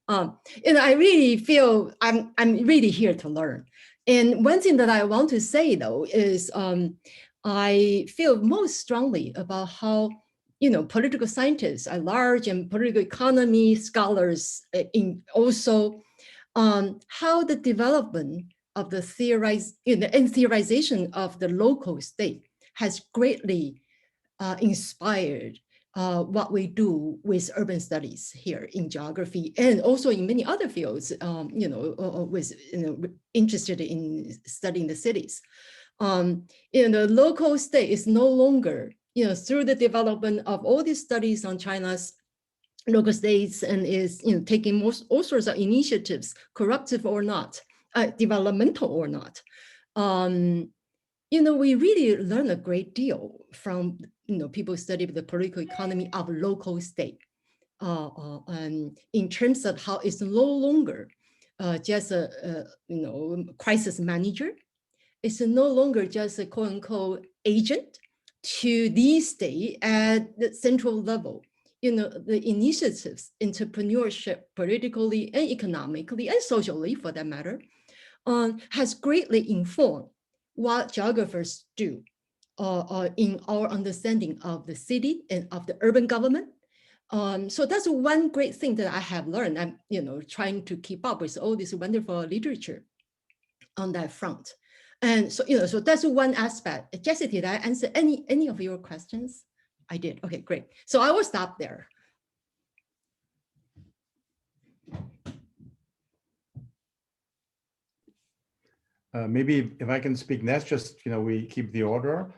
I really feel I'm really here to learn. And one thing that I want to say though is I feel most strongly about how political scientists at large and political economy scholars in also how the development of the theorization of the local state has greatly inspired what we do with urban studies here in geography and also in many other fields, interested in studying the cities. The local state is no longer through the development of all these studies on China's local states and is taking all sorts of initiatives, corruptive or not, developmental or not. We really learn a great deal from people study the political economy of local state, and in terms of how it's no longer just a crisis manager. It's no longer just a quote unquote agent to the state at the central level. The initiatives, entrepreneurship, politically and economically and socially for that matter, has greatly informed what geographers do in our understanding of the city and of the urban government. So that's one great thing that I have learned. I'm trying to keep up with all this wonderful literature on that front. And so, so that's one aspect. Jesse, did I answer any of your questions? I did. Okay, great. So I will stop there. Maybe if I can speak next, just, we keep the order.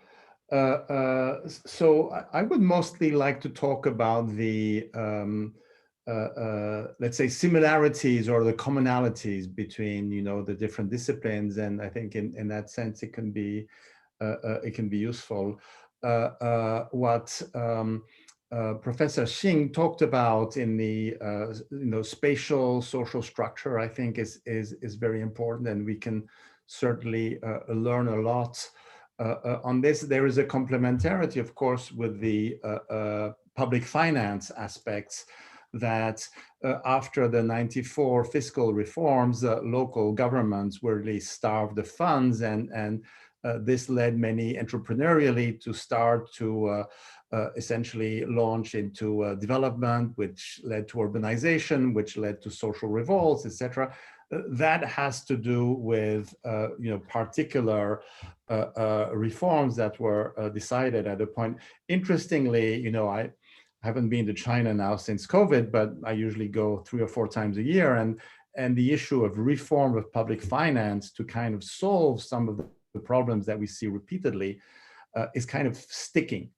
So I would mostly like to talk about the, let's say, similarities or the commonalities between, the different disciplines. And I think in that sense, it can be useful. What Professor Hsing talked about in the, spatial social structure, I think is very important, and we can certainly learn a lot on this. There is a complementarity, of course, with the public finance aspects that after the '94 fiscal reforms, local governments were really starved of funds, and this led many entrepreneurially to start to essentially launch into development, which led to urbanization, which led to social revolts, etc. That has to do with particular reforms that were decided at a point. Interestingly, I haven't been to China now since COVID, but I usually go 3 or 4 times a year, and the issue of reform of public finance to kind of solve some of the problems that we see repeatedly is kind of sticking.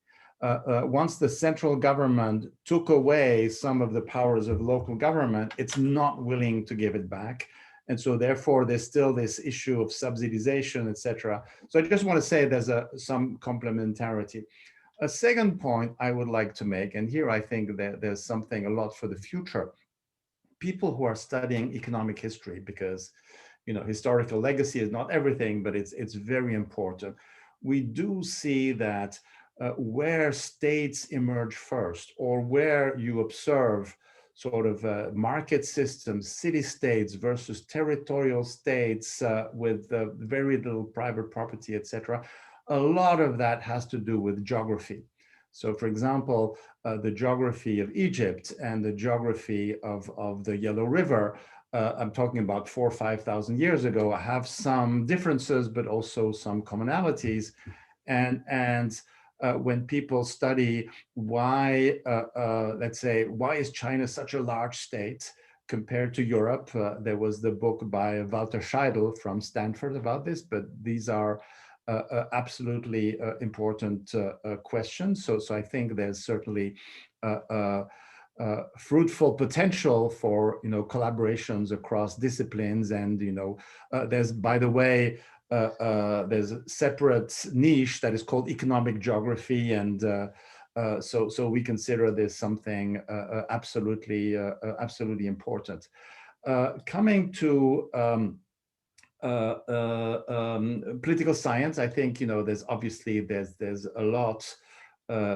Once the central government took away some of the powers of local government, it's not willing to give it back. And so therefore, there's still this issue of subsidization, et cetera. So I just want to say there's some complementarity. A second point I would like to make, and here I think that there's something a lot for the future. People who are studying economic history, because historical legacy is not everything, but it's very important. We do see that where states emerge first, or where you observe sort of market systems, city-states versus territorial states with very little private property, etc. A lot of that has to do with geography. So for example, the geography of Egypt and the geography of the Yellow River, I'm talking about 4,000 or 5,000 years ago, have some differences, but also some commonalities. And when people study why, let's say, why is China such a large state compared to Europe? There was the book by Walter Scheidel from Stanford about this, but these are absolutely important questions. So I think there's certainly fruitful potential for collaborations across disciplines, and there's, by the way, there's a separate niche that is called economic geography, and so we consider this something absolutely important. Coming to political science, I think there's obviously there's a lot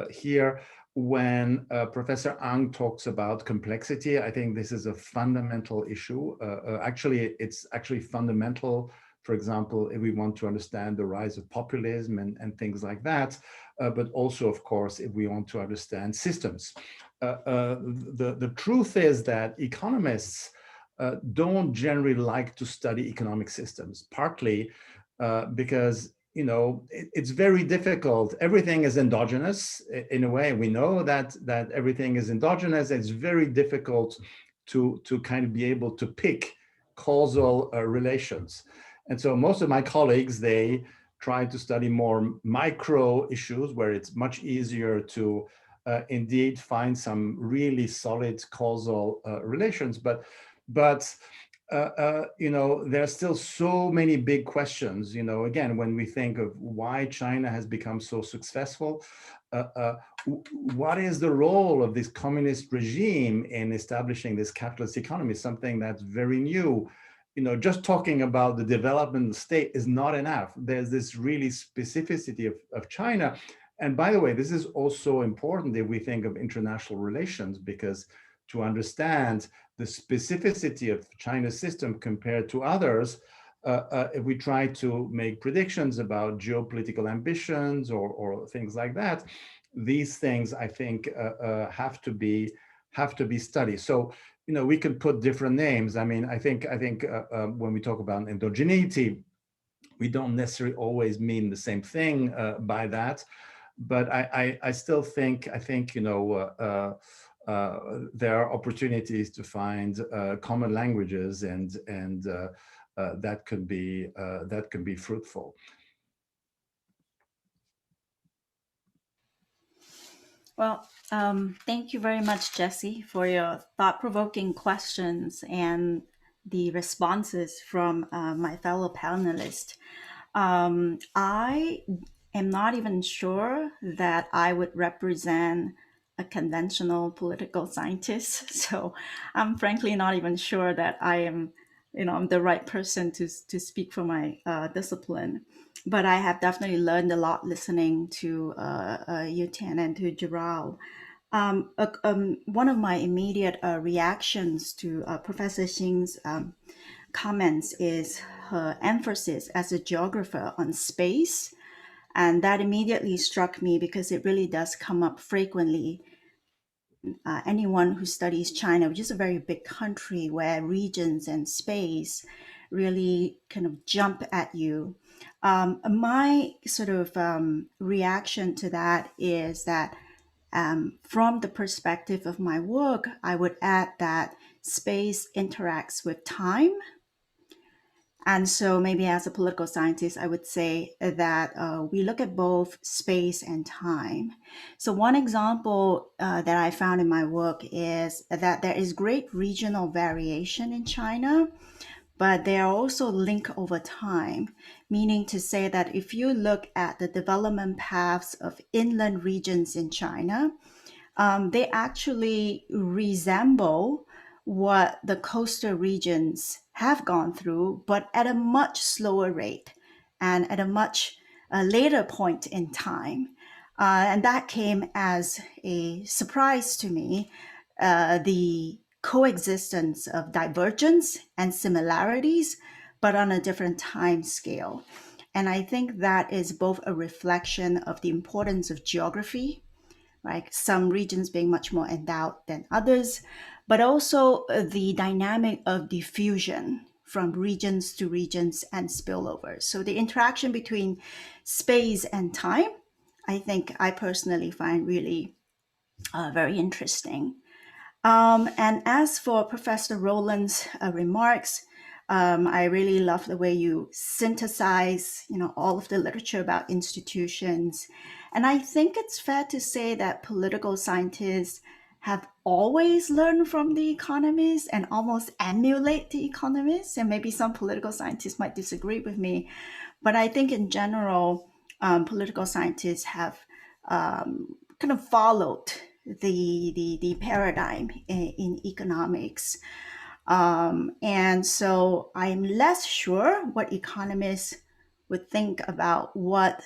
here. When Professor Ang talks about complexity, I think this is a fundamental issue. Actually, it's actually fundamental. For example, if we want to understand the rise of populism and things like that, but also, of course, if we want to understand systems. The truth is that economists don't generally like to study economic systems, partly because it's very difficult. Everything is endogenous in a way. We know that everything is endogenous. It's very difficult to kind of be able to pick causal relations. And so most of my colleagues, they try to study more micro issues where it's much easier to indeed find some really solid causal relations. But there are still so many big questions. Again, when we think of why China has become so successful, what is the role of this communist regime in establishing this capitalist economy? Something that's very new. Just talking about the development of the state is not enough. There's this really specificity of China. And by the way, this is also important if we think of international relations, because to understand the specificity of China's system compared to others, if we try to make predictions about geopolitical ambitions or things like that, these things, I think, have to be studied. So, we can put different names. I mean, I think when we talk about endogeneity, we don't necessarily always mean the same thing by that. But I still think, there are opportunities to find common languages, and that can be fruitful. Well, thank you very much, Jesse, for your thought-provoking questions and the responses from my fellow panelists. I am not even sure that I would represent a conventional political scientist. So I'm frankly not even sure that I am, I'm the right person to speak for my discipline. But I have definitely learned a lot listening to You-tien and to Gerard. One of my immediate reactions to Professor Hsing's comments is her emphasis as a geographer on space. And that immediately struck me because it really does come up frequently. Anyone who studies China, which is a very big country where regions and space really kind of jump at you. My sort of reaction to that is that from the perspective of my work, I would add that space interacts with time. And so maybe as a political scientist, I would say that we look at both space and time. So one example that I found in my work is that there is great regional variation in China, but they are also linked over time, meaning to say that if you look at the development paths of inland regions in China, they actually resemble what the coastal regions have gone through, but at a much slower rate and at a much later point in time. And that came as a surprise to me, the coexistence of divergence and similarities, but on a different time scale. And I think that is both a reflection of the importance of geography, right? Some regions being much more endowed than others, but also the dynamic of diffusion from regions to regions and spillover. So the interaction between space and time, I think I personally find really very interesting. And as for Professor Roland's remarks, I really love the way you synthesize, all of the literature about institutions. And I think it's fair to say that political scientists have always learned from the economists and almost emulate the economists. And maybe some political scientists might disagree with me, but I think in general, political scientists have kind of followed the paradigm in economics. And so I'm less sure what economists would think about what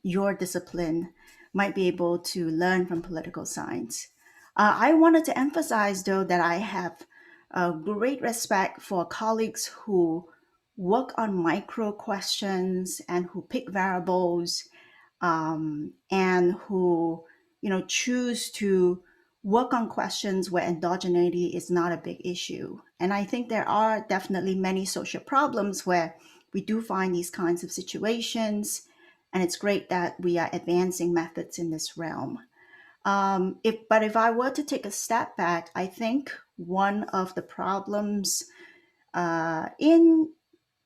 your discipline might be able to learn from political science. I wanted to emphasize, though, that I have great respect for colleagues who work on micro questions and who pick variables and who choose to work on questions where endogeneity is not a big issue. And I think there are definitely many social problems where we do find these kinds of situations, and it's great that we are advancing methods in this realm. But if I were to take a step back, I think one of the problems in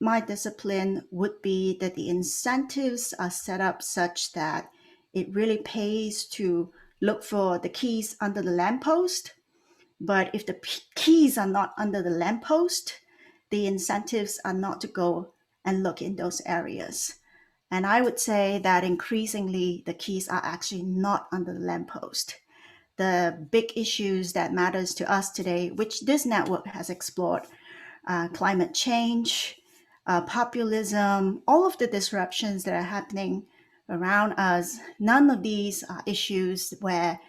my discipline would be that the incentives are set up such that it really pays to look for the keys under the lamppost. But if the keys are not under the lamppost, the incentives are not to go and look in those areas. And I would say that increasingly the keys are actually not under the lamppost. The big issues that matters to us today, which this network has explored, climate change, populism, all of the disruptions that are happening around us, none of these are issues where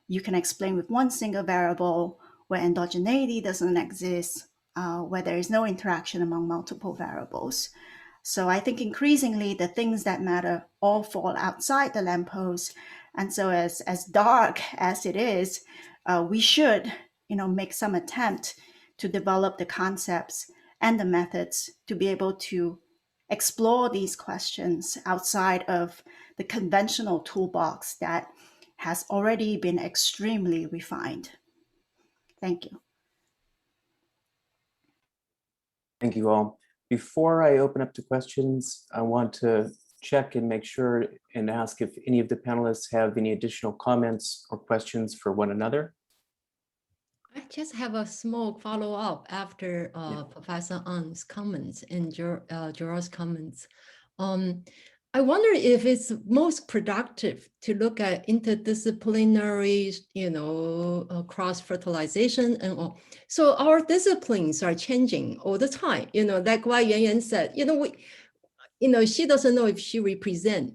you can explain with one single variable, where endogeneity doesn't exist, where there is no interaction among multiple variables. So I think increasingly the things that matter all fall outside the lamppost. And so as dark as it is, we should make some attempt to develop the concepts and the methods to be able to explore these questions outside of the conventional toolbox that has already been extremely refined. Thank you. Thank you all. Before I open up to questions, I want to check and make sure and ask if any of the panelists have any additional comments or questions for one another. I just have a small follow-up after Professor An's comments and Gerard's comments. I wonder if it's most productive to look at interdisciplinary, cross-fertilization and all. So our disciplines are changing all the time. Like what Yuen said, she doesn't know if she represents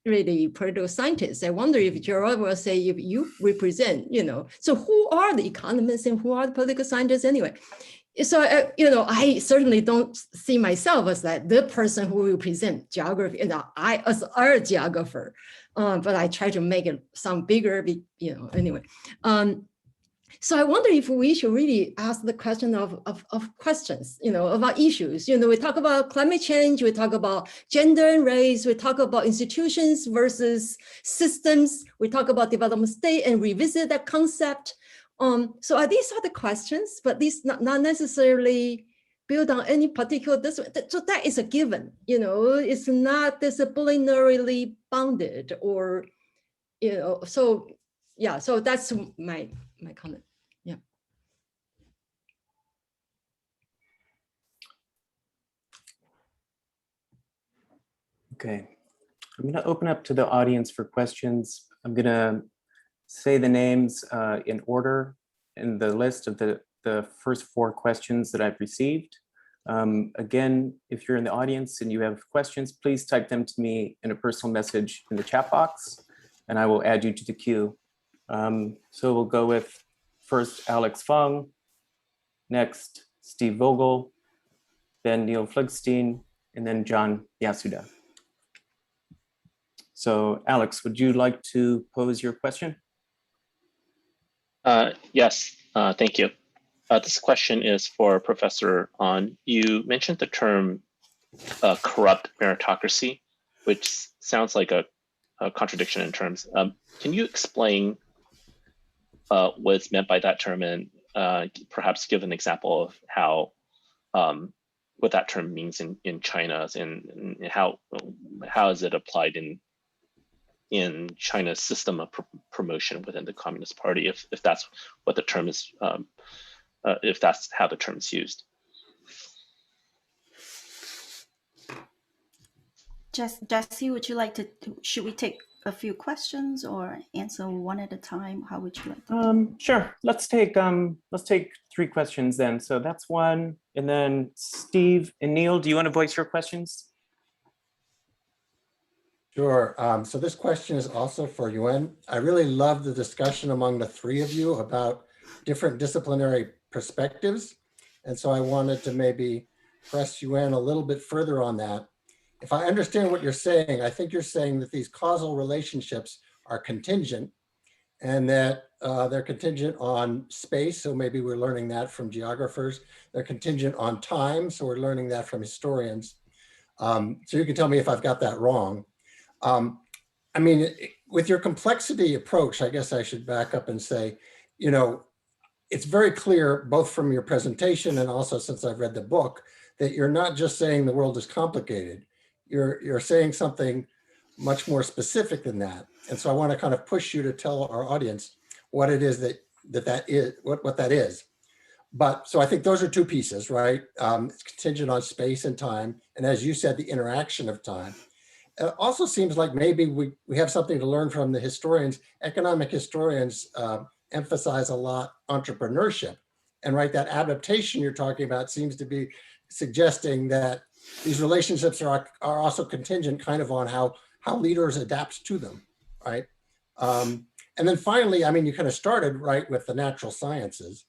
really political scientists. I wonder if Gerard will say, if you represent, so who are the economists and who are the political scientists anyway? So, I certainly don't see myself as the person who will present geography, I as a geographer, but I try to make it sound bigger, anyway. So I wonder if we should really ask the question of questions, about issues. We talk about climate change, we talk about gender and race, we talk about institutions versus systems, we talk about development state and revisit that concept. So these are the questions, but these not necessarily build on any particular discipline. So that is a given, it's not disciplinarily bounded or, so yeah, so that's my comment. Yeah. Okay, I'm going to open up to the audience for questions. I'm going to say the names in order in the list of the first 4 questions that I've received. Again, if you're in the audience and you have questions, please type them to me in a personal message in the chat box, and I will add you to the queue. So we'll go with first Alex Fung, next Steve Vogel, then Neil Fligstein, and then John Yasuda. So Alex, would you like to pose your question? Yes, thank you. This question is for Professor On. You mentioned the term corrupt meritocracy, which sounds like a contradiction in terms. Can you explain what's meant by that term and perhaps give an example of how what that term means in China and how is it applied in China's system of promotion within the Communist Party, if that's what the term is, if that's how the term is used. Jesse, would you like to, should we take a few questions or answer one at a time? How would you like to? Sure, let's take 3 questions then. So that's one, and then Steve and Neil, do you want to voice your questions? Sure. So this question is also for Yuen. I really love the discussion among the 3 of you about different disciplinary perspectives. And so I wanted to maybe press Yuen a little bit further on that. If I understand what you're saying, I think you're saying that these causal relationships are contingent and that they're contingent on space. So maybe we're learning that from geographers. They're contingent on time. So we're learning that from historians. So you can tell me if I've got that wrong. I mean, with your complexity approach, I guess I should back up and say, you know, it's very clear both from your presentation and also since I've read the book that you're not just saying the world is complicated. You're saying something much more specific than that. And so I want to kind of push you to tell our audience what it is that is, what that is. But so I think those are 2 pieces, right? It's contingent on space and time. And as you said, the interaction of time. It also seems like maybe we have something to learn from the historians. Economic historians emphasize a lot entrepreneurship. And right, that adaptation you're talking about seems to be suggesting that these relationships are also contingent kind of on how leaders adapt to them, right? And then finally, I mean, you kind of started right with the natural sciences.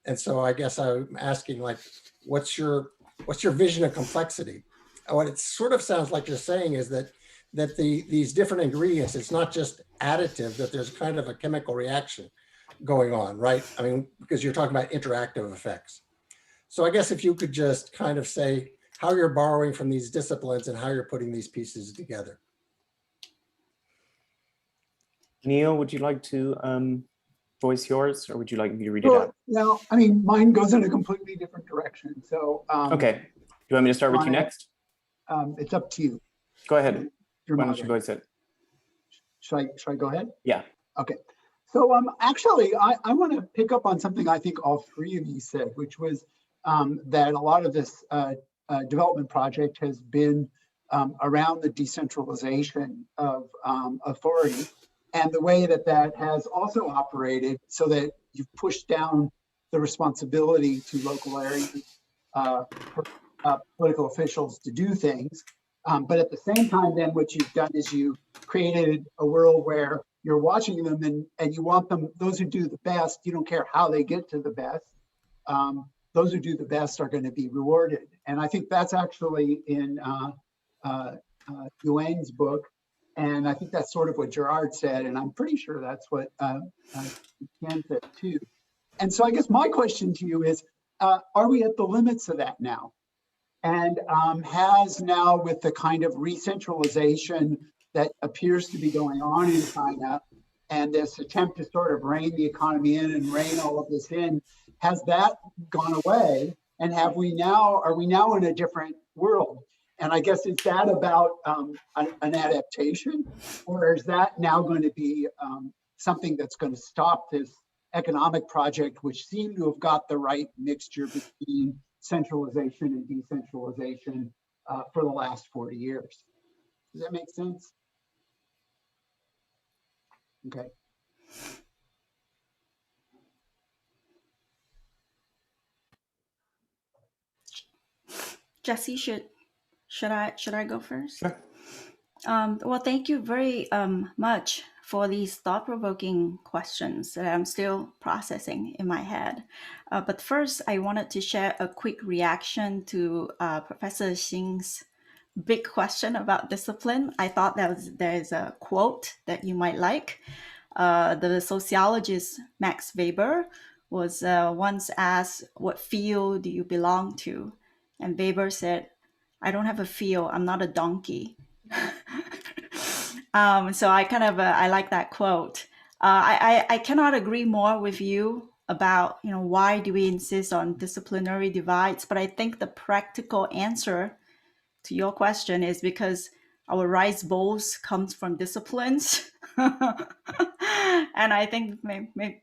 And so I guess I'm asking like, what's your vision of complexity? What it sort of sounds like you're saying is that these different ingredients, it's not just additive, that there's kind of a chemical reaction going on, right? I mean, because you're talking about interactive effects. So I guess if you could just kind of say how you're borrowing from these disciplines and how you're putting these pieces together. Neil, would you like to voice yours, or would you like me to read it out? Well, I mean, mine goes in a completely different direction. So Okay, do you want me to start with you next? It's up to you. Go ahead. Why don't you voice it? Should I go ahead? Yeah. Okay. So actually, I want to pick up on something I think all 3 of you said, which was that a lot of this development project has been around the decentralization of authority and the way that has also operated so that you've pushed down the responsibility to local areas, political officials to do things. But at the same time, then what you've done is you created a world where you're watching them and you want them, those who do the best, you don't care how they get to the best. Those who do the best are going to be rewarded. And I think that's actually in Yuen's book. And I think that's sort of what Gerard said. And I'm pretty sure that's what Ken said too. And so I guess my question to you is, are we at the limits of that now? And has now, with the kind of re-centralization that appears to be going on in China and this attempt to sort of rein the economy in and rein all of this in, has that gone away? And are we now in a different world? And I guess, is that about an adaptation, or is that now going to be something that's going to stop this economic project, which seemed to have got the right mixture between centralization and decentralization for the last 40 years? Does that make sense? Okay. Jesse, should I go first? Sure. Well, thank you very much for these thought-provoking questions that I'm still processing in my head. But first, I wanted to share a quick reaction to Professor Hsing's big question about discipline. I thought there's a quote that you might like. The sociologist Max Weber was once asked, "What field do you belong to?" And Weber said, "I don't have a field. I'm not a donkey." So I kind of I like that quote. I cannot agree more with you about why do we insist on disciplinary divides, but I think the practical answer to your question is because our rice bowls comes from disciplines. And I think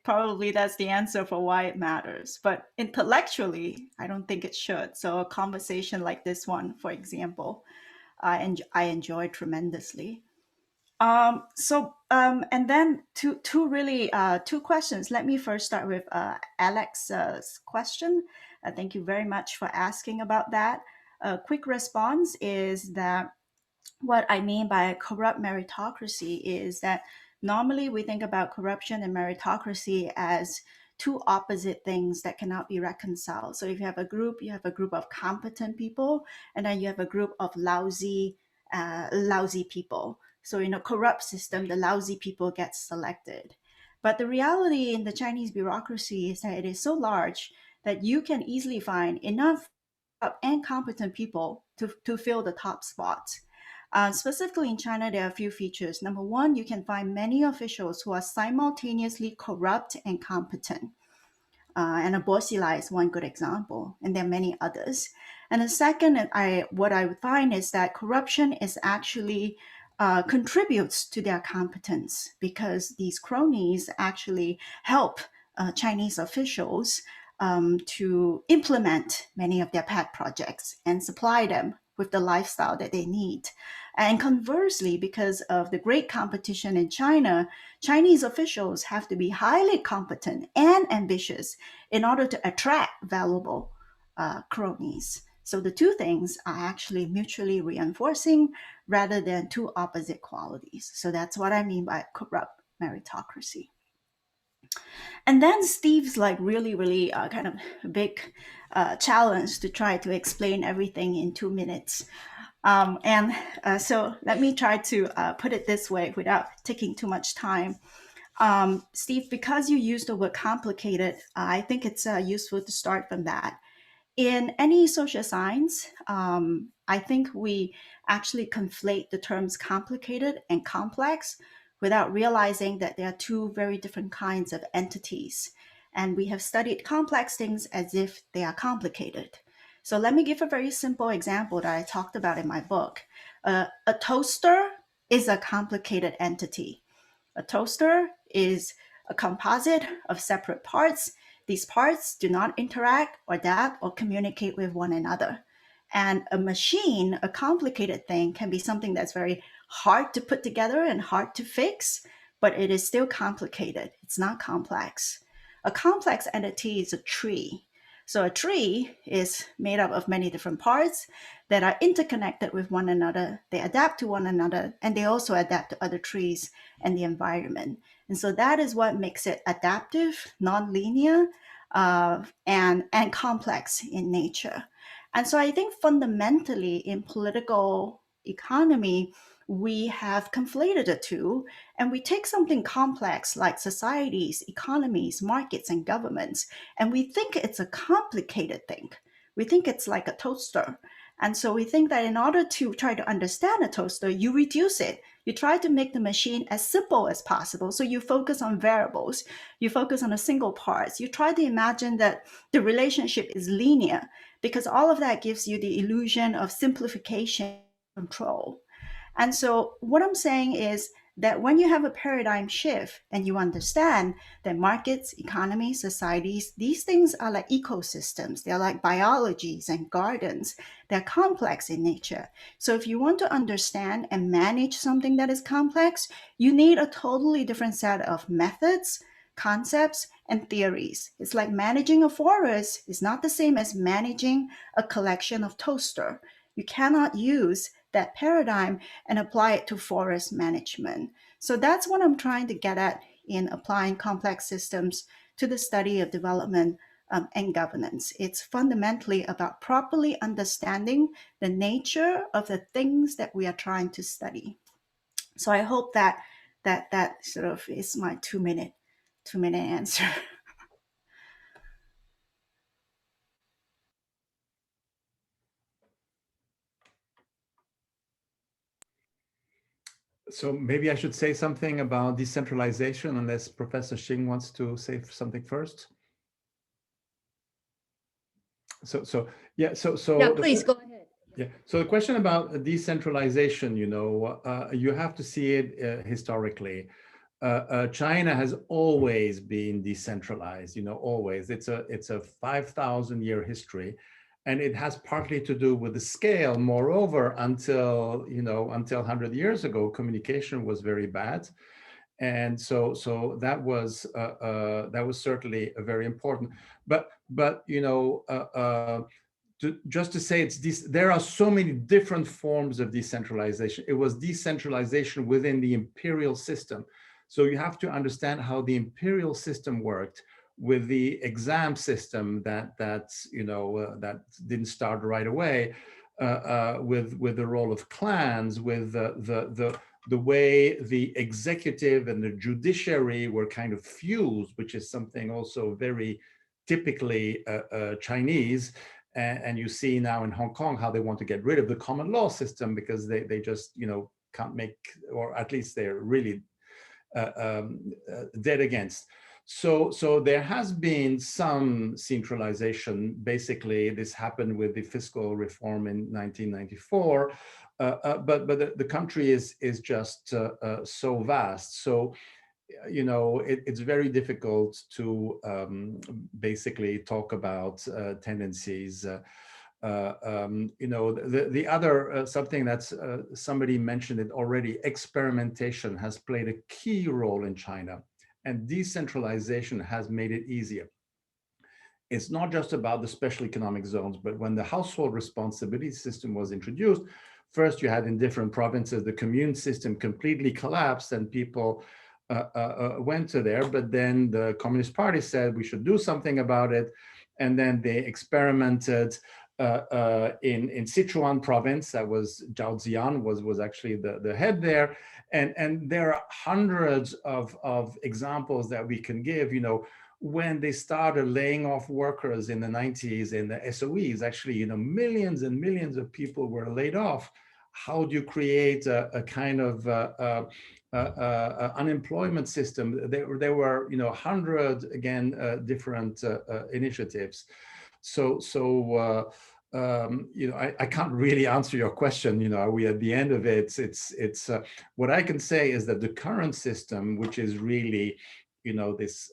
probably that's the answer for why it matters. But intellectually, I don't think it should. So a conversation like this one, for example, I enjoy tremendously. And then two questions. Let me first start with Alex's question. Thank you very much for asking about that. A quick response is that what I mean by corrupt meritocracy is that normally we think about corruption and meritocracy as two opposite things that cannot be reconciled. So if you have a group of competent people, and then you have a group of lousy people. So in a corrupt system, the lousy people get selected. But the reality in the Chinese bureaucracy is that it is so large that you can easily find enough and competent people to fill the top spots. Specifically in China, there are a few features. Number one, you can find many officials who are simultaneously corrupt and competent. And Borsila is one good example, and there are many others. And the second, what I would find is that corruption is actually contributes to their competence, because these cronies actually help Chinese officials to implement many of their pet projects and supply them with the lifestyle that they need. And conversely, because of the great competition in China, Chinese officials have to be highly competent and ambitious in order to attract valuable cronies. So the two things are actually mutually reinforcing rather than two opposite qualities. So that's what I mean by corrupt meritocracy. And then Steve's really kind of big challenge to try to explain everything in 2 minutes. So let me try to put it this way without taking too much time. Steve, because you used the word complicated, I think it's useful to start from that. In any social science, I think we actually conflate the terms complicated and complex without realizing that there are two very different kinds of entities. And we have studied complex things as if they are complicated. So let me give a very simple example that I talked about in my book. A toaster is a complicated entity. A toaster is a composite of separate parts. These parts do not interact or adapt or communicate with one another. And a machine, a complicated thing, can be something that's very hard to put together and hard to fix, but it is still complicated. It's not complex. A complex entity is a tree. So a tree is made up of many different parts that are interconnected with one another. They adapt to one another, and they also adapt to other trees and the environment. And so that is what makes it adaptive, non-linear, and complex in nature. And so I think fundamentally in political economy, we have conflated the two, and we take something complex like societies, economies, markets, and governments, and we think it's a complicated thing. We think it's like a toaster. And so we think that in order to try to understand a toaster, you reduce it. You try to make the machine as simple as possible. So you focus on variables. You focus on a single parts. You try to imagine that the relationship is linear, because all of that gives you the illusion of simplification and control. And so what I'm saying is that when you have a paradigm shift and you understand that markets, economies, societies, these things are like ecosystems. They're like biologies and gardens. They're complex in nature. So if you want to understand and manage something that is complex, you need a totally different set of methods, concepts, and theories. It's like managing a forest is not the same as managing a collection of toaster. You cannot use that paradigm and apply it to forest management. So that's what I'm trying to get at in applying complex systems to the study of development and governance. It's fundamentally about properly understanding the nature of the things that we are trying to study. So I hope that sort of is my two-minute answer. So maybe I should say something about decentralization, unless Professor Hsing wants to say something first. So yeah, Please go ahead. Yeah. So the question about decentralization, you have to see it historically. China has always been decentralized, always. It's a 5,000-year history, and it has partly to do with the scale. Moreover, until 100 years ago, communication was very bad, and so that was certainly very important. But just to say there are so many different forms of decentralization. It was decentralization within the imperial system. So you have to understand how the imperial system worked with the exam system that didn't start right away, with the role of clans, with the way the executive and the judiciary were kind of fused, which is something also very typically Chinese. And you see now in Hong Kong how they want to get rid of the common law system because they just can't make, or at least they're really dead against. So there has been some centralization. Basically, this happened with the fiscal reform in 1994, but the country is just so vast. So it's very difficult to basically talk about tendencies. The other something that's somebody mentioned it already, experimentation has played a key role in China, and decentralization has made it easier. It's not just about the special economic zones, but when the household responsibility system was introduced, first you had in different provinces, the commune system completely collapsed and people went to there, but then the Communist Party said we should do something about it. And then they experimented in Sichuan province. That was Zhao Ziyan was actually the head there. And there are hundreds of examples that we can give, when they started laying off workers in the 90s in the SOEs, actually, millions and millions of people were laid off. How do you create a kind of unemployment system? There were 100 again different initiatives. So I can't really answer your question. Are we at the end of it? It's what I can say is that the current system, which is really this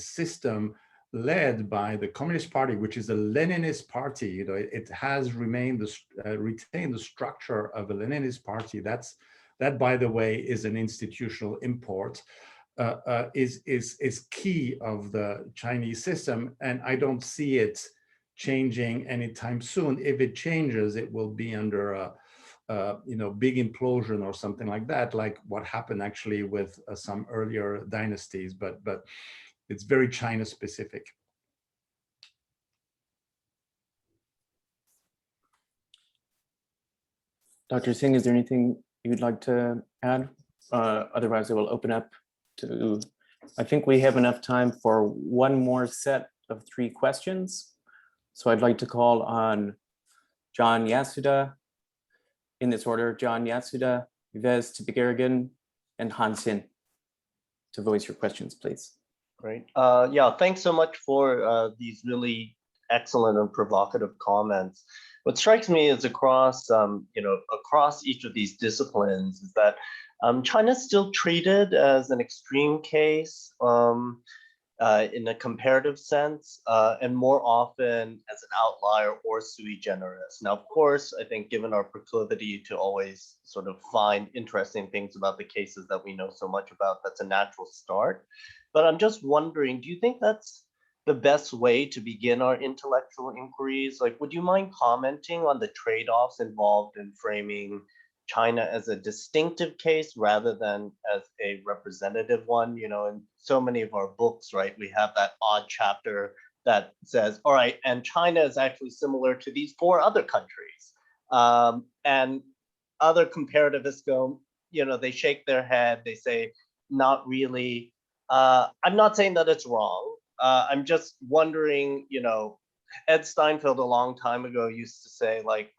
system led by the Communist Party, which is a Leninist party, it has retained the structure of a Leninist party. That, by the way, is an institutional import, is key of the Chinese system. And I don't see it changing anytime soon. If it changes, it will be under a big implosion or something like that, like what happened actually with some earlier dynasties, but it's very China specific. Dr. Hsing, is there anything you'd like to add? Otherwise, I will open up to, I think we have enough time for one more set of 3 questions. So I'd like to call on John Yasuda, in this order, John Yasuda, Yves Tibigaragan, and Hsing, to voice your questions, please. Great. Yeah, thanks so much for these really excellent and provocative comments. What strikes me is across, across each of these disciplines is that China's still treated as an extreme case in a comparative sense, and more often as an outlier or sui generis. Now, of course, I think given our proclivity to always sort of find interesting things about the cases that we know so much about, that's a natural start. But I'm just wondering, do you think that's the best way to begin our intellectual inquiries? Like, would you mind commenting on the trade-offs involved in framing China as a distinctive case rather than as a representative one? You know, in so many of our books, right, we have that odd chapter that says, all right, and China is actually similar to these 4 other countries. And other comparativists go, you know, they shake their head, they say, not really. I'm not saying that it's wrong. I'm just wondering, you know, Ed Steinfeld a long time ago used to say, like,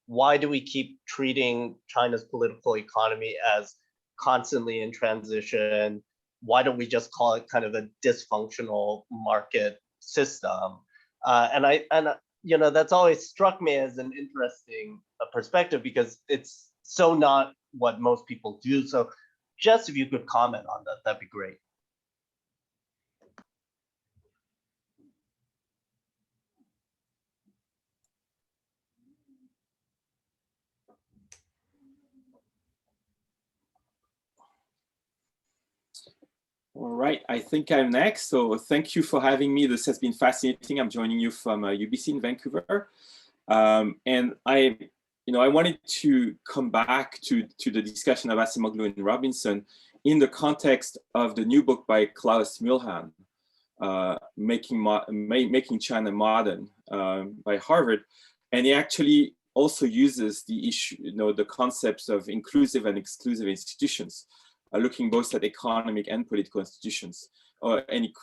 why do we keep treating China's political economy as constantly in transition? Why don't we just call it kind of a dysfunctional market system? And you know, that's always struck me as an interesting perspective because it's so not what most people do. So just if you could comment on that, that'd be great. All right, I think I'm next. So thank you for having me. This has been fascinating. I'm joining you from UBC in Vancouver. And I wanted to come back to the discussion of Acemoglu and Robinson in the context of the new book by Klaus Mühlhahn, Making China Modern by Harvard. And he actually also uses the issue, the concepts of inclusive and exclusive institutions, looking both at economic and political institutions. And he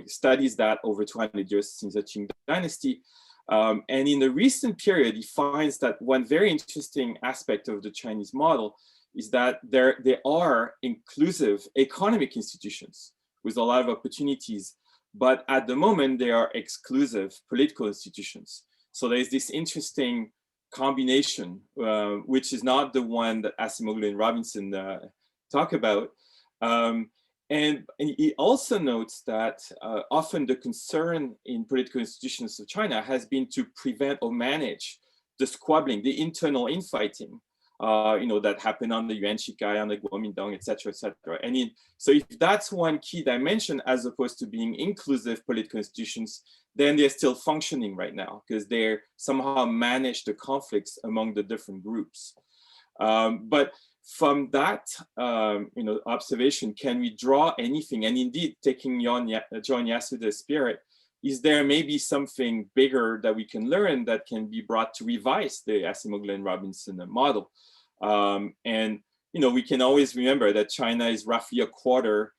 studies that over 200 years since the Qing dynasty. And in the recent period, he finds that one very interesting aspect of the Chinese model is that there are inclusive economic institutions with a lot of opportunities, but at the moment they are exclusive political institutions. So there's this interesting combination, which is not the one that Acemoglu and Robinson talk about. And he also notes that often the concern in political institutions of China has been to prevent or manage the squabbling, the internal infighting, that happened on the Yuan Shikai, on the Guomindang, et cetera, et cetera. And so if that's one key dimension, as opposed to being inclusive political institutions, then they're still functioning right now because they're somehow manage the conflicts among the different groups. But from that, observation, can we draw anything? And indeed, taking John Yasuda's spirit, is there maybe something bigger that we can learn that can be brought to revise the Acemoglu and Robinson model? And we can always remember that China is roughly a quarter,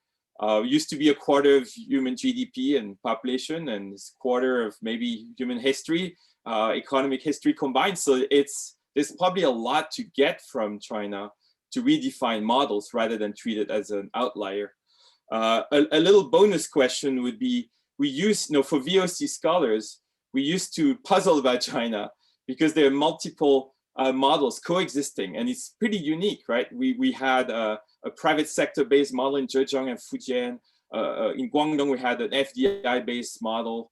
used to be a quarter of human GDP and population, and it's a quarter of maybe human history, economic history combined. So there's probably a lot to get from China to redefine models rather than treat it as an outlier. A little bonus question would be, we use, for VOC scholars, we used to puzzle about China because there are multiple models coexisting, and it's pretty unique, right? We had a private sector-based model in Zhejiang and Fujian. In Guangdong, we had an FDI-based model,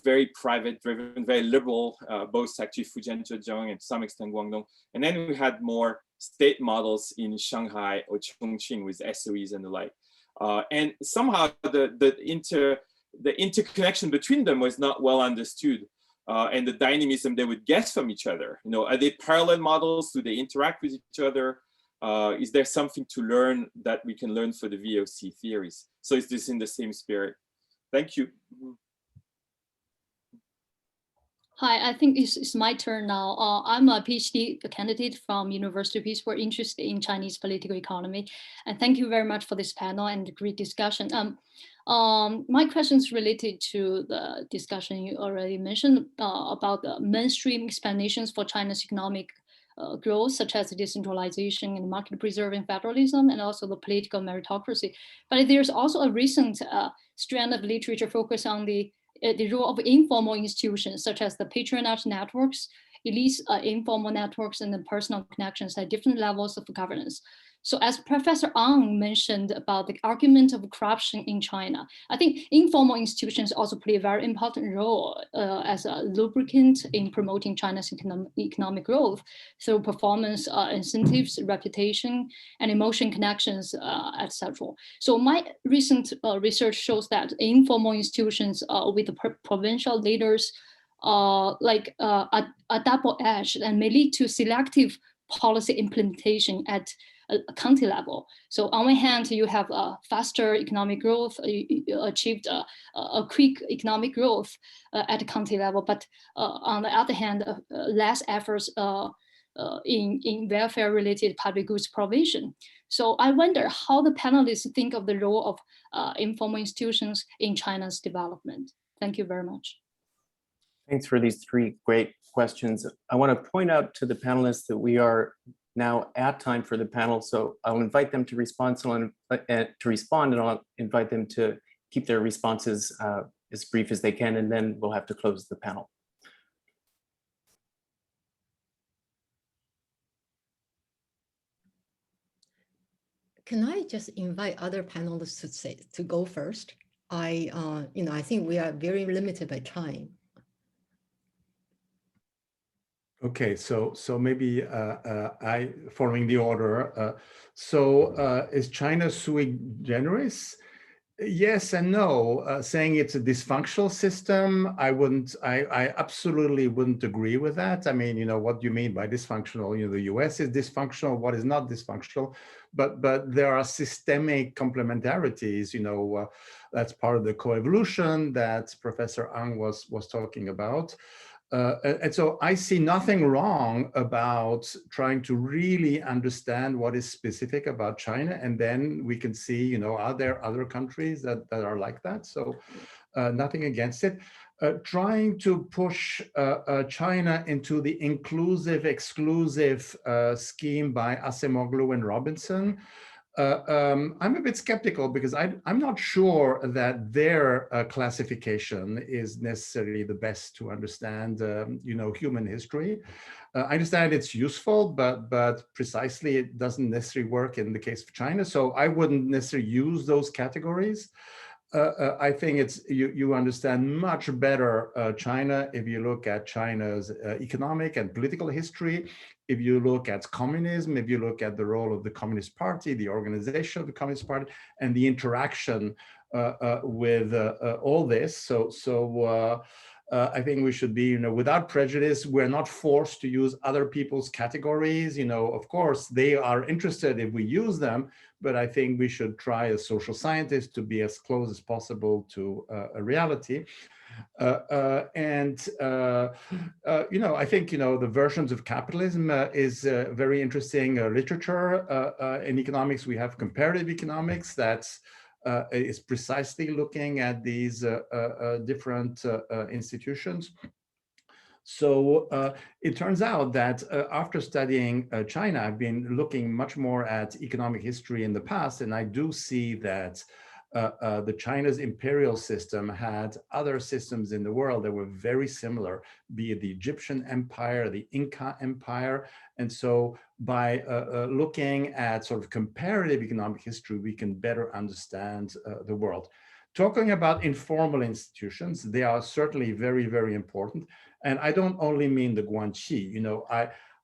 very private-driven, very liberal, both actually Fujian, Zhejiang, and to some extent Guangdong. And then we had more state models in Shanghai or Chongqing with SOEs and the like. And somehow the interconnection between them was not well understood, and the dynamism they would get from each other. Are they parallel models? Do they interact with each other? Is there something to learn that we can learn for the VOC theories? So is this in the same spirit? Thank you. Hi, I think it's my turn now. I'm a PhD candidate from University of Pittsburgh, interested in Chinese political economy. And thank you very much for this panel and the great discussion. My question is related to the discussion you already mentioned about the mainstream explanations for China's economic growth, such as decentralization and market-preserving federalism, and also the political meritocracy. But there's also a recent strand of literature focused on the the role of informal institutions such as the patronage networks, elite informal networks, and the personal connections at different levels of governance. So as Professor Ang mentioned about the argument of corruption in China, I think informal institutions also play a very important role as a lubricant in promoting China's economic growth through performance incentives, reputation, and emotion connections, etc. So my recent research shows that informal institutions with the provincial leaders like a double-edged and may lead to selective policy implementation at a county level. So on one hand, you have a faster economic growth, you achieved a quick economic growth at the county level, but on the other hand, less efforts in welfare-related public goods provision. So I wonder how the panelists think of the role of informal institutions in China's development. Thank you very much. Thanks for these three great questions. I want to point out to the panelists that we are now at time for the panel, so I'll invite them to respond. And I'll invite them to keep their responses as brief as they can, and then we'll have to close the panel. Can I just invite other panelists to go first? I think we are very limited by time. Okay, so maybe I following the order. Is China sui generis? Yes and no. Saying it's a dysfunctional system, I absolutely wouldn't agree with that. I mean, what do you mean by dysfunctional? The US is dysfunctional. What is not dysfunctional? But there are systemic complementarities. That's part of the coevolution that Professor Ang was talking about. And so I see nothing wrong about trying to really understand what is specific about China, and then we can see, are there other countries that are like that? So nothing against it. Trying to push China into the inclusive, exclusive scheme by Acemoglu and Robinson, I'm a bit skeptical because I'm not sure that their classification is necessarily the best to understand, human history. I understand it's useful, but precisely it doesn't necessarily work in the case of China. So I wouldn't necessarily use those categories. I think you understand much better China if you look at China's economic and political history, if you look at communism, if you look at the role of the Communist Party, the organization of the Communist Party, and the interaction with all this. So I think we should be, without prejudice. We're not forced to use other people's categories. Of course, they are interested if we use them, but I think we should try as social scientists to be as close as possible to a reality. I think, the versions of capitalism is very interesting literature. In economics, we have comparative economics that's is precisely looking at these different institutions. So it turns out that after studying China, I've been looking much more at economic history in the past, and I do see that the China's imperial system had other systems in the world that were very similar, be it the Egyptian Empire, the Inca Empire. And so by looking at sort of comparative economic history, we can better understand the world. Talking about informal institutions, they are certainly very, very important. And I don't only mean the Guanxi.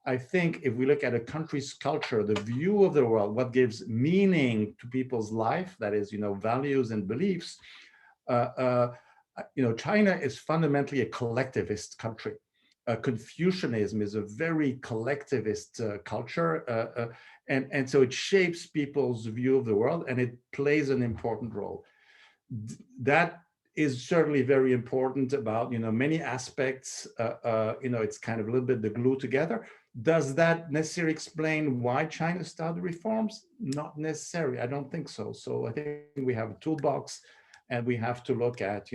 I think if we look at a country's culture, the view of the world, what gives meaning to people's life, that is, values and beliefs, China is fundamentally a collectivist country. Confucianism is a very collectivist culture. And so it shapes people's view of the world, and it plays an important role. That is certainly very important about, many aspects. It's kind of a little bit the glue together. Does that necessarily explain why China started reforms? Not necessarily. I don't think so. So I think we have a toolbox, and we have to look at,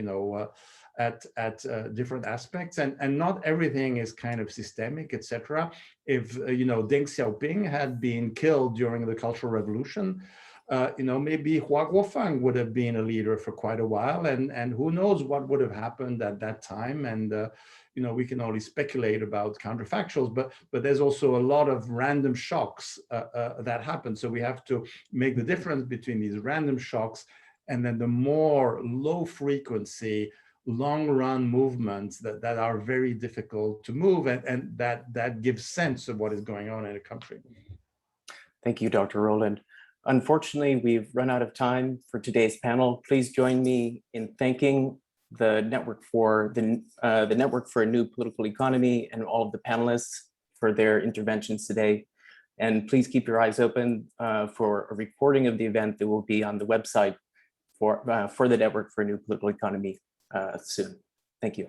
different aspects, and not everything is kind of systemic, etc. If Deng Xiaoping had been killed during the Cultural Revolution, maybe Hua Guofeng would have been a leader for quite a while, and who knows what would have happened at that time. And we can only speculate about counterfactuals, but there's also a lot of random shocks that happen. So we have to make the difference between these random shocks and then the more low frequency, long run movements that are very difficult to move, and that gives sense of what is going on in a country. Thank you, Dr. Roland. Unfortunately, we've run out of time for today's panel. Please join me in thanking the Network for the Network for a New Political Economy and all of the panelists for their interventions today. And please keep your eyes open for a recording of the event that will be on the website for the Network for a New Political Economy soon. Thank you.